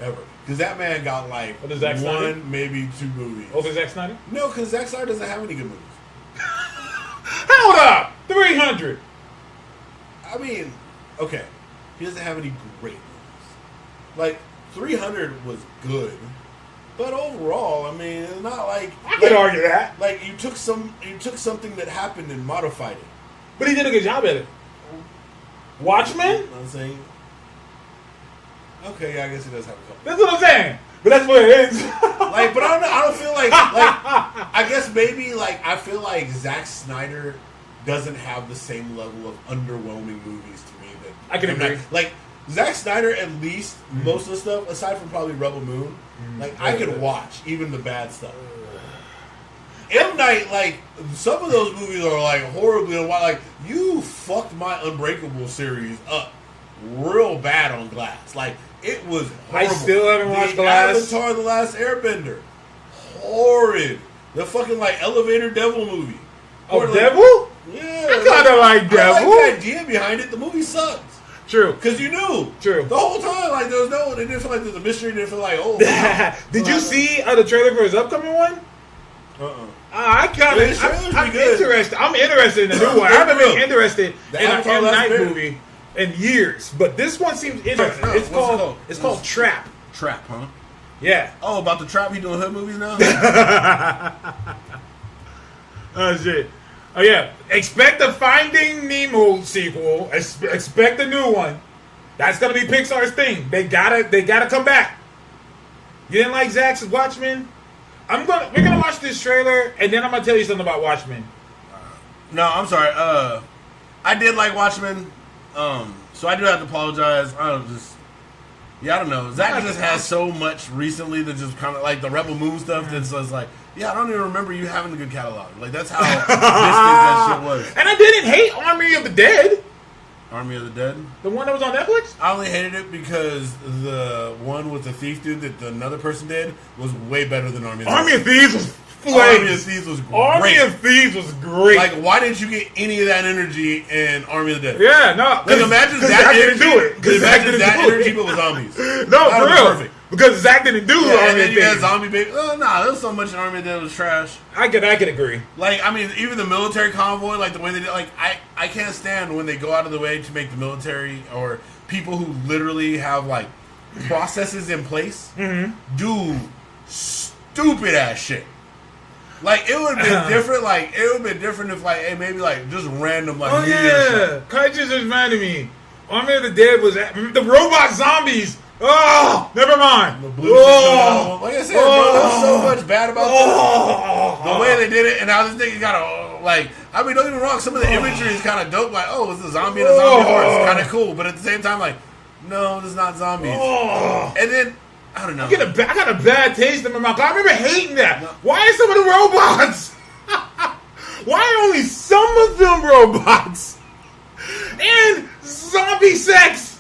ever. Because that man got, like, one, maybe 2 movies. Over Zack Snyder? No, because Zack Snyder doesn't have any good movies. Hold up! 300! I mean, okay. He doesn't have any great movies. Like, 300 was good. But overall, I mean, it's not like... I can argue that. Like, you took something that happened and modified it. But he did a good job at it. Watchmen? You know what I'm saying? Okay, yeah, I guess he does have a couple. That's what I'm saying. But that's what it is. Like, but I don't feel like... I guess maybe, like, I feel like Zack Snyder doesn't have the same level of underwhelming movies to me that... I can agree. Like, Zack Snyder, at least, most of the stuff, aside from probably Rebel Moon, like, I could watch, even the bad stuff. M. Night, like, some of those movies are, like, horribly, like, you fucked my Unbreakable series up real bad on Glass. Like, it was horrible. I still haven't watched Glass. Avatar: The Last Airbender. Horrid. The fucking, like, Elevator Devil movie. Oh, like, Devil? Yeah. I kind of like Devil. I like the idea behind it. The movie sucks. True. Because you knew. True. The whole time, like, there was no... It didn't feel like there was a mystery. It didn't feel like, oh, wow. Did you see the trailer for his upcoming one? I kind of... I'm interested. I'm interested in the new one. I haven't been interested in an M. Night movie in years. But this one seems interesting. It's called Trap. Trap, huh? Yeah. Oh, about the Trap? He doing hood movies now? Oh, shit. Oh, yeah. Expect the Finding Nemo sequel. Expect the new one. That's going to be Pixar's thing. They gotta come back. You didn't like Zach's Watchmen? We're gonna watch this trailer, and then I'm gonna tell you something about Watchmen. No, I'm sorry. I did like Watchmen, so I do have to apologize. I don't know. Zach just has so much recently that just kind of like the Rebel Moon stuff that's just like, yeah, I don't even remember you having a good catalog. Like that's how distant that shit was. And I didn't hate Army of the Dead. Army of the Dead? The one that was on Netflix? I only hated it because the one with the thief dude that another person did was way better than Army of the Dead. Army of Thieves was Army of Thieves was great. Army of Thieves was great. Like, why didn't you get any of that energy in Army of the Dead? Yeah, no. Like, imagine that energy. Do it. Imagine that energy, but with zombies. No, for real. Perfect. Because Zach didn't do Army of Thieves. You had Thieves. zombie baby. Oh, nah, there was so much in Army of the Dead was trash. I could agree. Like, I mean, even the military convoy, like the way they did, like, I can't stand when they go out of the way to make the military or people who literally have, like, processes in place do stupid ass shit. Like, it would have been different, like, it would have been different if, like, hey, maybe, like, just random, like, Kai just reminded me. Army of the Dead was the robot zombies. Oh, never mind. The blue like I said, bro, there's so much bad about that. The way they did it, and how this nigga got a, like, I mean, don't get me wrong, some of the imagery is kind of dope. Like, oh, it's a zombie and a zombie horse. It's kind of cool. But at the same time, like, no, it's not zombies. And then, I don't know. I got a bad taste in my mouth. I remember hating that. No. Why are some of the robots? Why are only some of them robots? And zombie sex.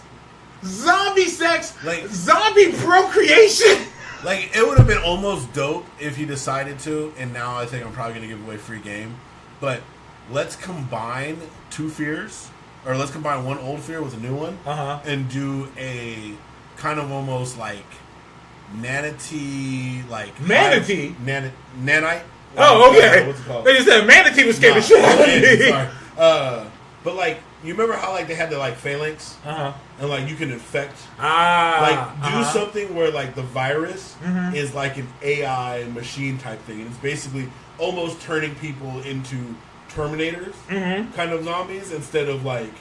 zombie sex, Like- zombie procreation. Like, it would have been almost dope if he decided to, and now I think I'm probably going to give away free game. But let's combine two fears, or let's combine one old fear with a new one, and do a kind of almost like nanite, like... Manatee? Nanite? Oh, okay. What's it called? They just said manatee was scared the shit out of me. Sorry. But, like, you remember how, like, they had the, like, phalanx? And, like, you can infect... do something where, like, the virus is, like, an AI machine type thing. And it's basically almost turning people into Terminators kind of zombies instead of, like,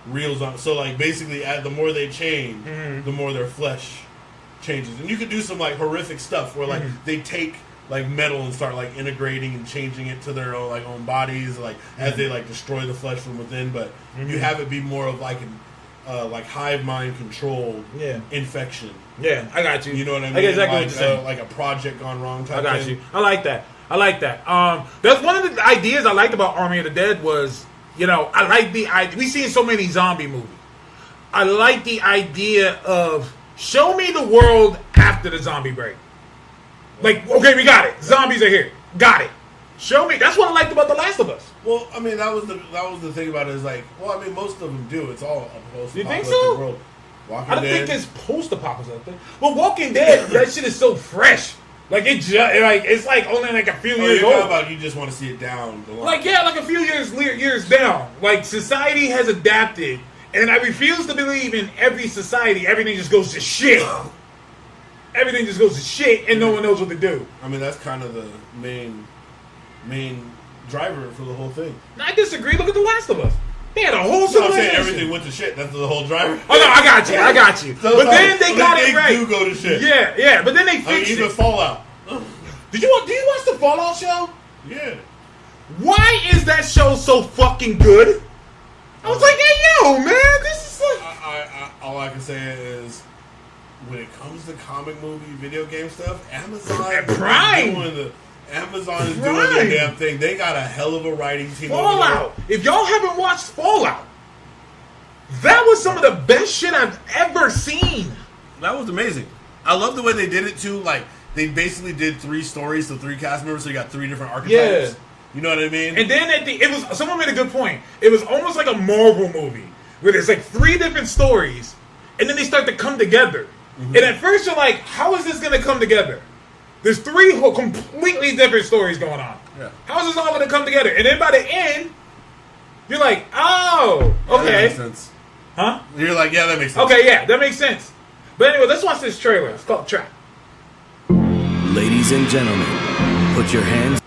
real zombies. So, like, basically, the more they change, the more their flesh changes. And you could do some, like, horrific stuff where, like, they take... like metal and start like integrating and changing it to their own like own bodies, like as they like destroy the flesh from within. But you have it be more of like an like hive mind controlled infection. Yeah, I got you. You know what I mean? I get exactly like, what you're saying. Like a project gone wrong type. I got thing. you. I like that. That's one of the ideas I liked about Army of the Dead was, you know, I like the idea. We've seen so many zombie movies. I like the idea of show me the world after the zombie break. Like, okay, we got it. Zombies are here. Got it. Show me. That's what I liked about The Last of Us. Well, I mean, that was the thing about it is like, well, I mean, most of them do. It's all a post-apocalyptic You think so? world. Walking I don't Dead. think it's post-apocalyptic. Well, Walking Dead, that shit is so fresh. Like it's like only like a few Oh, years you're talking old. about you just want to see it down the line. Like like a few years down. Like society has adapted, and I refuse to believe in every society everything just goes to shit. Everything just goes to shit, and no one knows what to do. I mean, that's kind of the main driver for the whole thing. I disagree. Look at The Last of Us. They had a whole No, I'm saying civilization. everything went to shit. That's the whole driver. Oh no, I got you. So But then they got it right. do go to shit. Yeah. But then they I mean, fixed even it. Fallout. Do you watch the Fallout show? Yeah. Why is that show so fucking good? I was like, hey, yo, man, this is like... All I can say is, when it comes to comic movie, video game stuff, Amazon is Prime. Amazon is doing the damn thing. They got a hell of a writing team. Fallout. If y'all haven't watched Fallout, that was some of the best shit I've ever seen. That was amazing. I love the way they did it too. Like they basically did 3 stories to 3 cast members, so you got 3 different archetypes. Yeah. You know what I mean? And then it was someone made a good point. It was almost like a Marvel movie where there's like 3 different stories, and then they start to come together. And at first you're like, how is this going to come together? There's 3 whole completely different stories going on. Yeah. How is this all going to come together? And then by the end, you're like, oh, Yeah, that okay. makes sense. Huh? You're like, yeah, that makes sense. Okay, yeah, that makes sense. But anyway, let's watch this trailer. It's called Trap. Ladies and gentlemen, put your hands.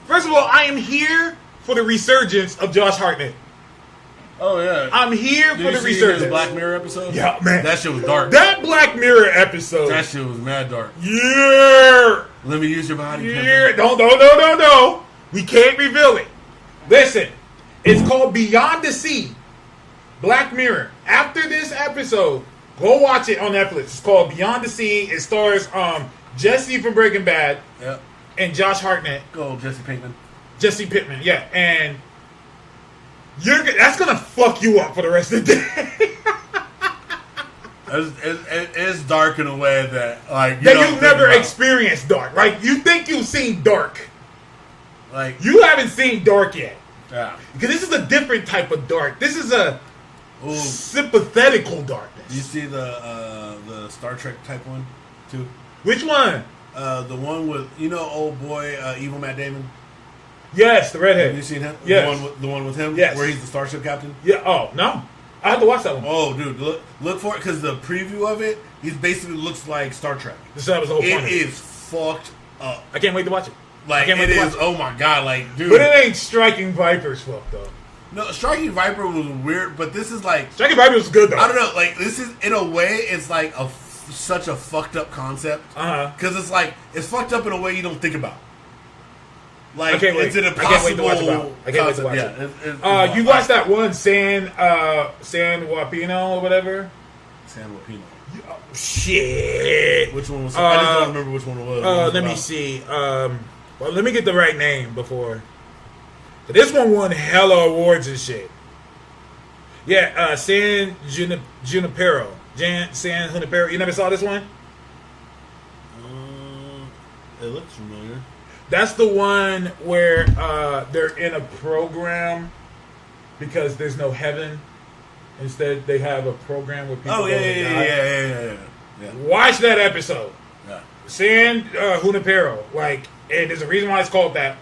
First of all, I am here for the resurgence of Josh Hartnett. Oh yeah. I'm here Did for you the see resurgence. his Black Mirror episode? Yeah, man. That shit was dark. That Black Mirror episode. That shit was mad dark. Yeah. Let me use your body. Yeah. No. We can't reveal it. Listen, it's called Beyond the Sea. Black Mirror. After this episode, go watch it on Netflix. It's called Beyond the Sea. It stars Jesse from Breaking Bad Yep. and Josh Hartnett. Go, Jesse Pinkman. Jesse Pittman, yeah. And that's going to fuck you up for the rest of the day. It's dark in a way that, like, That don't you've think never about. experienced dark. Like, you think you've seen dark. Like, You haven't seen dark yet. yeah. Because this is a different type of dark. This is a Ooh, sympathetical darkness. you see the Star Trek type one too? Which one? The one with old boy Evil Matt Damon. Yes, the Have you redhead. seen him? Yes. The one with him. Yes. Where he's the starship captain. Yeah. Oh no, I have to watch that one. Oh, dude, look for it because the preview of it, he basically looks like Star Trek. This was whole It funny. is fucked up. I can't wait to watch it. Like I can't it wait to is. watch it. Oh my god! Like, dude. But it ain't Striking Viper's fuck though. No, Striking Viper was weird, but this is like Striking Viper was good though. I don't know. Like this is in a way, it's like such a fucked up concept because it's like it's fucked up in a way you don't think about. Like I can't wait. it's an I can't wait to watch impossible. about. I can't wait to watch concept. it. Yeah, it's You watched that one San Wapino or whatever? San Wapino. Oh, shit. Which one was? I just don't remember which one it was. Let me see. Well, let me get the right name before. This one won hella awards and shit. Yeah, San Junipero. San Junipero. You never saw this one? It looks familiar. That's the one where they're in a program because there's no heaven. Instead, they have a program where people Oh, go and die. yeah. Watch that episode. Yeah. San Junipero. Like, and there's a reason why it's called that.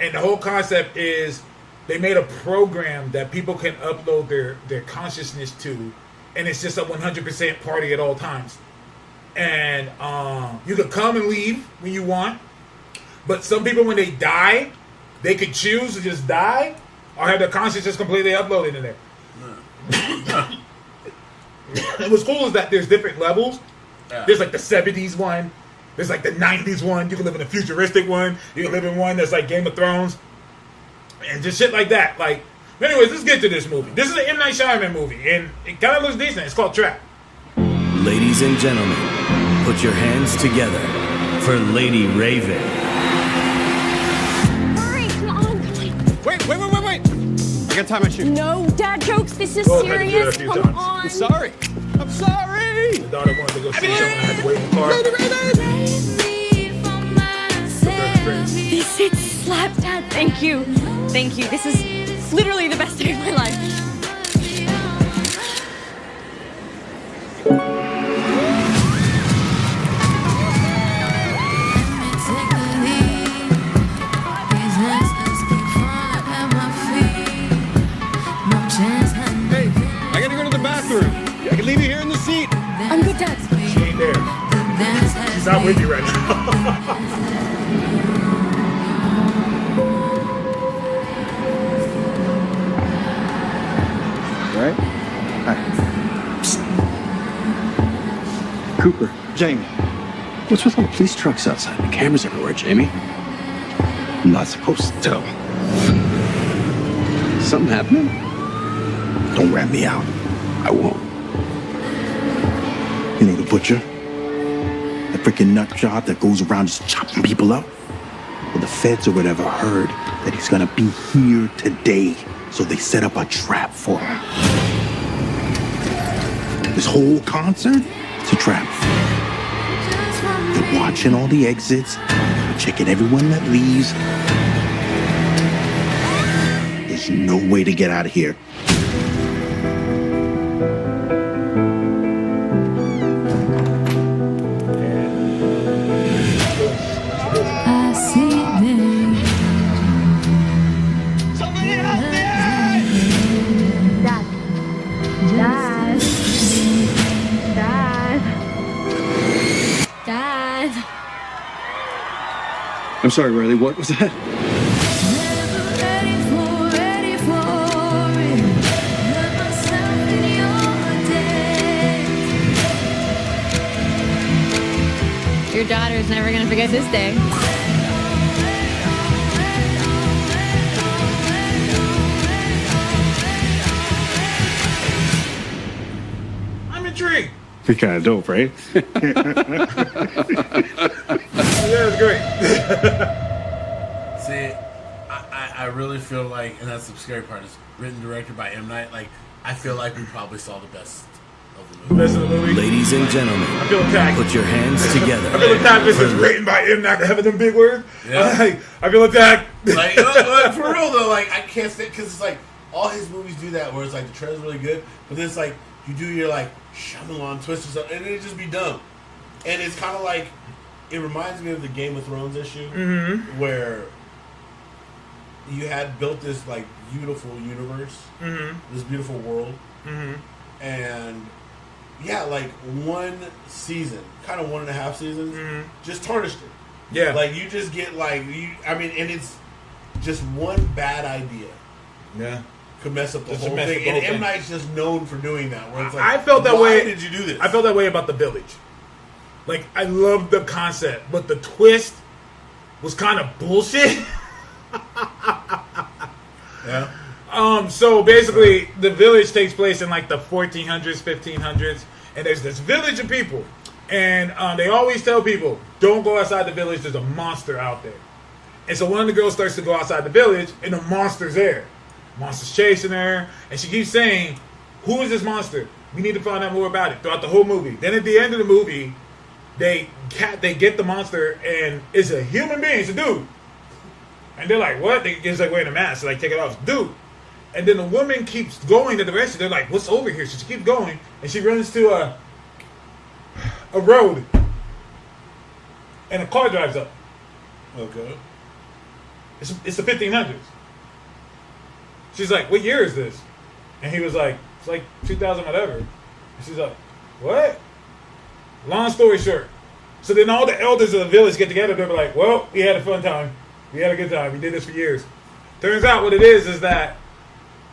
And the whole concept is they made a program that people can upload their consciousness to, and it's just a 100% party at all times. And you can come and leave when you want, but some people, when they die, they could choose to just die or have their consciousness completely uploaded in there. And what's cool is that there's different levels. Yeah. There's like the 70s one. There's like the 90s one. You can live in a futuristic one. You can live in one that's like Game of Thrones. And just shit like that. Like, anyways, let's get to this movie. This is an M. Night Shyamalan movie, and it kind of looks decent. It's called Trap. Ladies and gentlemen, put your hands together for Lady Raven. Hurry, come on. Wait. I gotta tie my shoe. No dad jokes. This is Well, I've had to do that a serious. few Come times. on. I'm sorry. The daughter wanted to go see someone. I had to wait in the car. This it slapped, Dad. Thank you. Thank you. This is literally the best day of my life. Hey, I gotta go to the bathroom. I can leave you here in the seat. I'm good, Dad. She ain't there. She's not with you right now. Right? Hi. Cooper, Jamie. What's with all the police trucks outside? The cameras everywhere, Jamie. I'm not supposed to tell. Something happening? Don't rat me out. I won't. You know the butcher? The freaking nut job that goes around just chopping people up? Well, the feds or whatever heard that he's gonna be here today. So they set up a trap for him. This whole concert, it's a trap. They're watching all the exits, checking everyone that leaves. There's no way to get out of here. Dad. I'm sorry, Riley, what was that? Your daughter's never gonna forget this day. I'm intrigued. You're kind of dope, right? Yeah, it's great. See, I really feel like, and that's the scary part, is written and directed by M. Night. Like, I feel like we probably saw the best of the movie. Best of the movie. Ladies and gentlemen, I feel attacked. put your hands together. I feel attacked. This is written by M. Night. Having them big words. Yeah. I feel attacked. Like, for real though, like, I can't say, because it's like, all his movies do that, where it's like, the trailer's really good, but then it's like, you do your, like, Shyamalan twist or something, and it just be dumb. And it's kind of like, it reminds me of the Game of Thrones issue, where you had built this, like, beautiful universe, this beautiful world, and, yeah, like, one season, kind of 1.5 seasons, just tarnished it. Yeah. Like, you just get, like, and it's just one bad idea Yeah. could mess up the Just whole mess up thing. the And whole M. thing. Night's just known for doing that, where it's like, I felt that why way. did you do this? I felt that way about The Village. Like, I loved the concept, but the twist was kind of bullshit. Yeah. So basically, The Village takes place in like the 1400s, 1500s, and there's this village of people, and they always tell people, don't go outside the village, there's a monster out there. And so one of the girls starts to go outside the village, and the monster's there. Monster's chasing her, and she keeps saying, Who is this monster? We need to find out more about it throughout the whole movie. Then at the end of the movie, they get the monster, and it's a human being. It's a dude. And they're like, what? It's like wearing a mask. So like, take it off. It's a dude. And then the woman keeps going to the rescue. They're like, what's over here? So she keeps going, and she runs to a road. And a car drives up. Okay. It's the 1500s. She's like, what year is this? And he was like, it's like 2000 whatever. And she's like, what? Long story short. So then all the elders of the village get together. They're like, well, we had a fun time. We had a good time. We did this for years. Turns out what it is that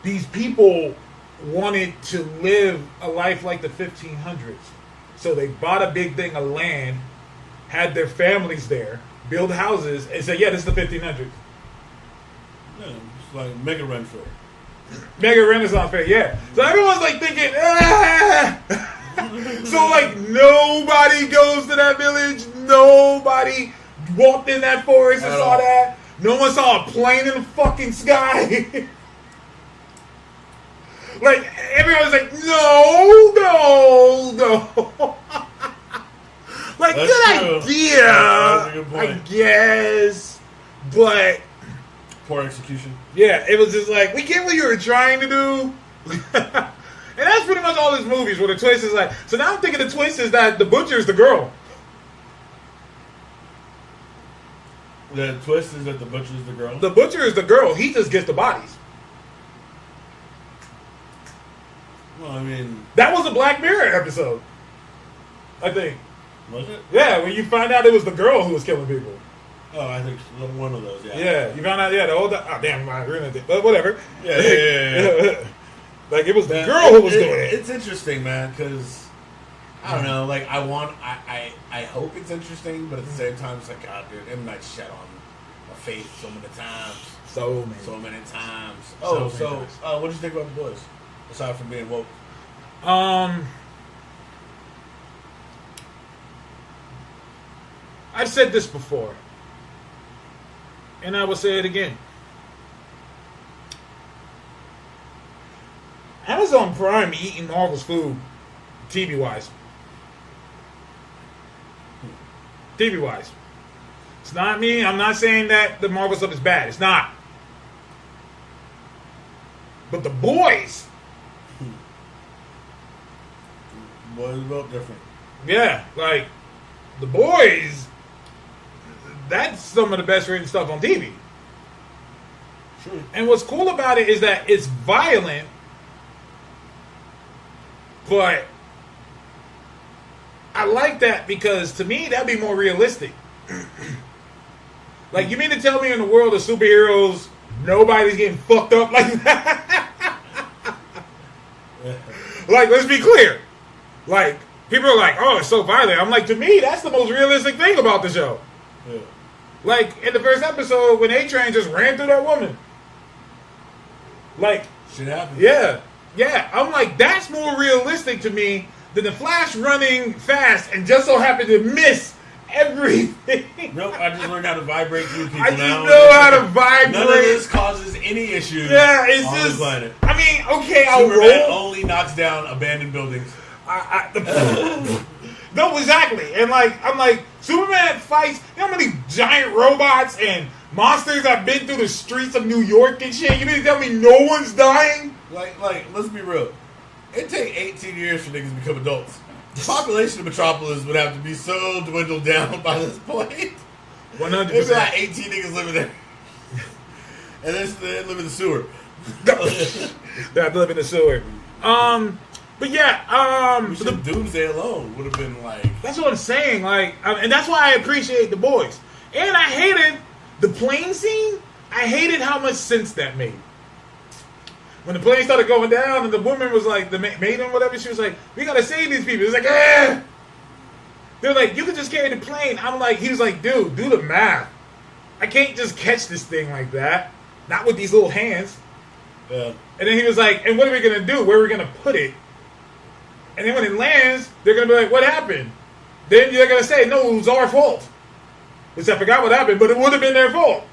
these people wanted to live a life like the 1500s. So they bought a big thing of land, had their families there, build houses, and said, yeah, this is the 1500s. Yeah, it's like Mega Run Fair. Mega Renaissance Fair, yeah. So everyone's like thinking, ah! So like nobody goes to that village. Nobody walked in that forest and saw that. No one saw a plane in the fucking sky. Like everyone's like, no. Like, That's good true. idea, That's a good I point. guess, but Poor execution. yeah, it was just like, we get what you were trying to do. And that's pretty much all these movies where the twist is like, so now I'm thinking the twist is that the butcher is the girl. The twist is that the butcher's the girl. The butcher is the girl. He just gets the bodies. Well, I mean, That was a Black Mirror episode, I think. was it? Yeah, when you find out it was the girl who was killing people. Oh, I think one of those. Yeah. Yeah, you found out, the old, oh damn, I ruined it, but whatever. Yeah. Like, it was the Man, girl who was doing it. It's interesting, man, because I don't know. Like, I hope it's interesting, but at the same time, it's like, God, dude, M. Night shat on my faith so many times. So many times. Oh, So many times. what did you think about the boys? Aside from being woke. I've said this before, and I will say it again. Amazon Prime eating Marvel's food, TV-wise. TV-wise. It's not me. I'm not saying that the Marvel stuff is bad. It's not. But the boys, Boys vote different. yeah, like, the boys, that's some of the best written stuff on TV. True. And what's cool about it is that it's violent, but I like that because to me that'd be more realistic. Like, you mean to tell me in the world of superheroes nobody's getting fucked up like that? Like, let's be clear. Like, people are like, oh, it's so violent. I'm like, to me, that's the most realistic thing about the show. Yeah. Like, in the first episode, when A-Train just ran through that woman. Like, Shit happens. yeah. I'm like, that's more realistic to me than the Flash running fast and just so happened to miss everything. Nope, I just learned how to vibrate through people I just now. know how to vibrate. None of this causes any issues Yeah, it's on just. the planet. I mean, okay, I'll Superman roll. only knocks down abandoned buildings. No, exactly. And like, I'm like, Superman fights. You know how many giant robots and monsters have been through the streets of New York and shit? You mean to tell me no one's dying? Like, let's be real. It'd take 18 years for niggas to become adults. The population of Metropolis would have to be so dwindled down by this point. 100%. It'd be like 18 niggas living there. And then live in the sewer. That live in the sewer. But yeah, We should Doomsday alone would have been like... that's what I'm saying. Like, and that's why I appreciate the boys. And I hated the plane scene. I hated how much sense that made. When the plane started going down and the woman was like, the maiden or whatever, she was like, we gotta save these people. It's like, eh. They're like, you can just carry the plane. I'm like, he was like, dude, do the math. I can't just catch this thing like that. Not with these little hands. Yeah. And then he was like, and what are we gonna do? Where are we gonna put it? And then when it lands, they're gonna be like, what happened? Then they're gonna say, no, it was our fault. Which I forgot what happened, but it would have been their fault.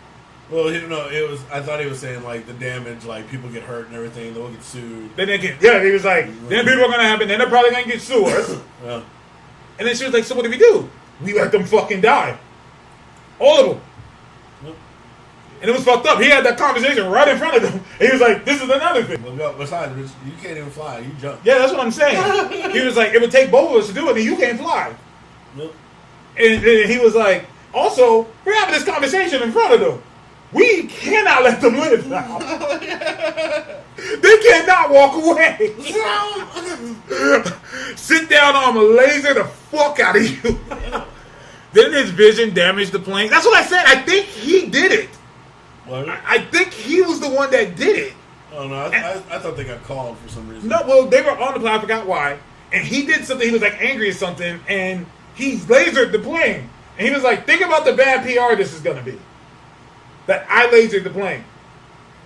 Well, he, no, it was. I thought he was saying like the damage, like people get hurt and everything, they'll get sued. Then they get, yeah, he was like, then people are gonna happen, then they're probably gonna get sued. Yeah. And then she was like, so what do we do? We let them fucking die. All of them. And it was fucked up. He had that conversation right in front of them. And he was like, this is another thing. Well, besides, bitch, you can't even fly. You jump. Yeah, that's what I'm saying. He was like, it would take both of us to do it, and you can't fly. Nope. And he was like, also, we're having this conversation in front of them. We cannot let them live now. They cannot walk away. Sit down, I'm a laser the fuck out of you. Then his vision damaged the plane. That's what I said. I think he did it. What? I think he was the one that did it. Oh, no, I thought they got called for some reason. No, well, they were on the plane. I forgot why. And he did something. He was like angry or something, and he lasered the plane. And he was like, think about the bad PR this is going to be. That I lasered the plane.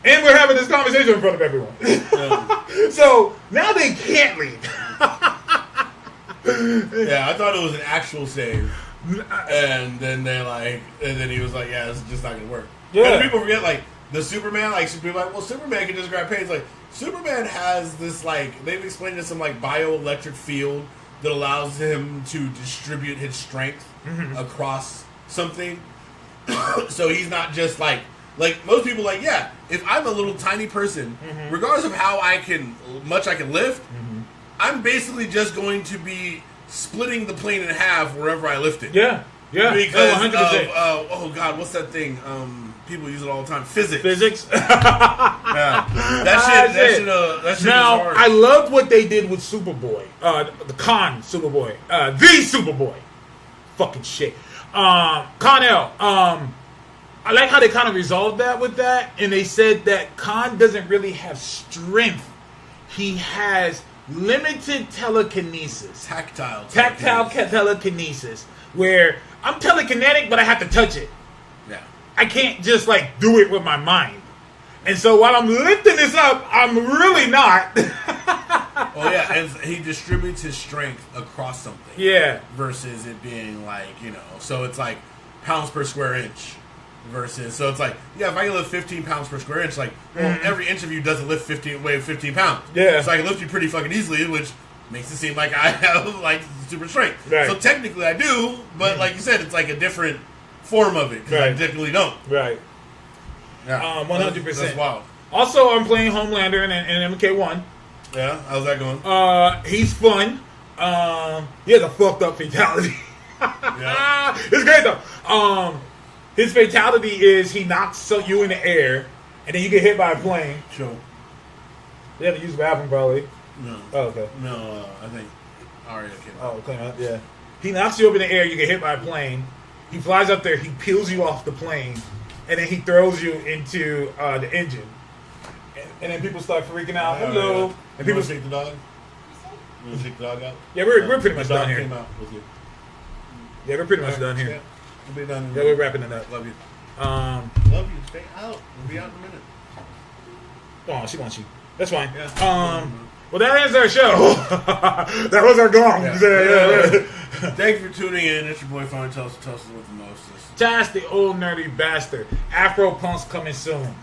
And we're having this conversation in front of everyone. So now they can't leave. Yeah, I thought it was an actual save. And then he was like, yeah, this is just not going to work. Yeah. And people forget, like, the Superman, like, people are like, well, Superman can just grab pains. Like, Superman has this, like, they've explained it, some, like, bioelectric field that allows him to distribute his strength across something. So he's not just, like, most people, like, yeah, if I'm a little tiny person, regardless of how much I can lift, I'm basically just going to be splitting the plane in half wherever I lift it. Yeah. Yeah. Because 100%. oh God, what's that thing? People use it all the time. Physics. Yeah. That shit now, is hard. I loved what they did with Superboy. The Con Superboy. The Superboy. Fucking shit. Con-El. I like how they kind of resolved that with that. And they said that Khan doesn't really have strength. He has limited telekinesis. Tactile telekinesis. Where I'm telekinetic, but I have to touch it. Yeah. I can't just like do it with my mind. And so while I'm lifting this up, I'm really not. Oh yeah, and he distributes his strength across something. Yeah. Versus it being like, so it's like pounds per square inch. Versus, so it's like, yeah, if I can lift 15 pounds per square inch, like, well, every inch of you doesn't weigh 15 pounds. Yeah. So I can lift you pretty fucking easily, which makes it seem like I have, like, super strength. Right. So technically I do, but like you said, it's like a different form of it, because I technically don't. Right. Yeah. 100%. That's wild. Also, I'm playing Homelander in MK1. Yeah, how's that going? He's fun. He has a fucked up fatality. Yeah. It's great, though. His fatality is he knocks you in the air, and then you get hit by a plane. Sure. You have to use the bathroom, probably. No. Oh, okay. No, I think Arya came out. Oh, okay, yeah. He knocks you up in the air, you get hit by a plane. He flies up there, he peels you off the plane, and then he throws you into the engine. And then people start freaking out. Hello. Yeah. And You people want to take the dog? You want to take the dog out? Yeah, we're pretty much the dog done here. Came out with you. Yeah, we're pretty much done here. Yeah, we'll be done. Yeah, we're wrapping it up. Love you. Um, Love you. Stay out. We'll be out in a minute. oh, she wants you. That's fine. Yeah. Well, that ends our show. That was our gong. Yeah. Thank you for tuning in. It's your boy Fine Toast. Toast is with the most. Josh, the old nerdy bastard. Afro Punk's coming soon.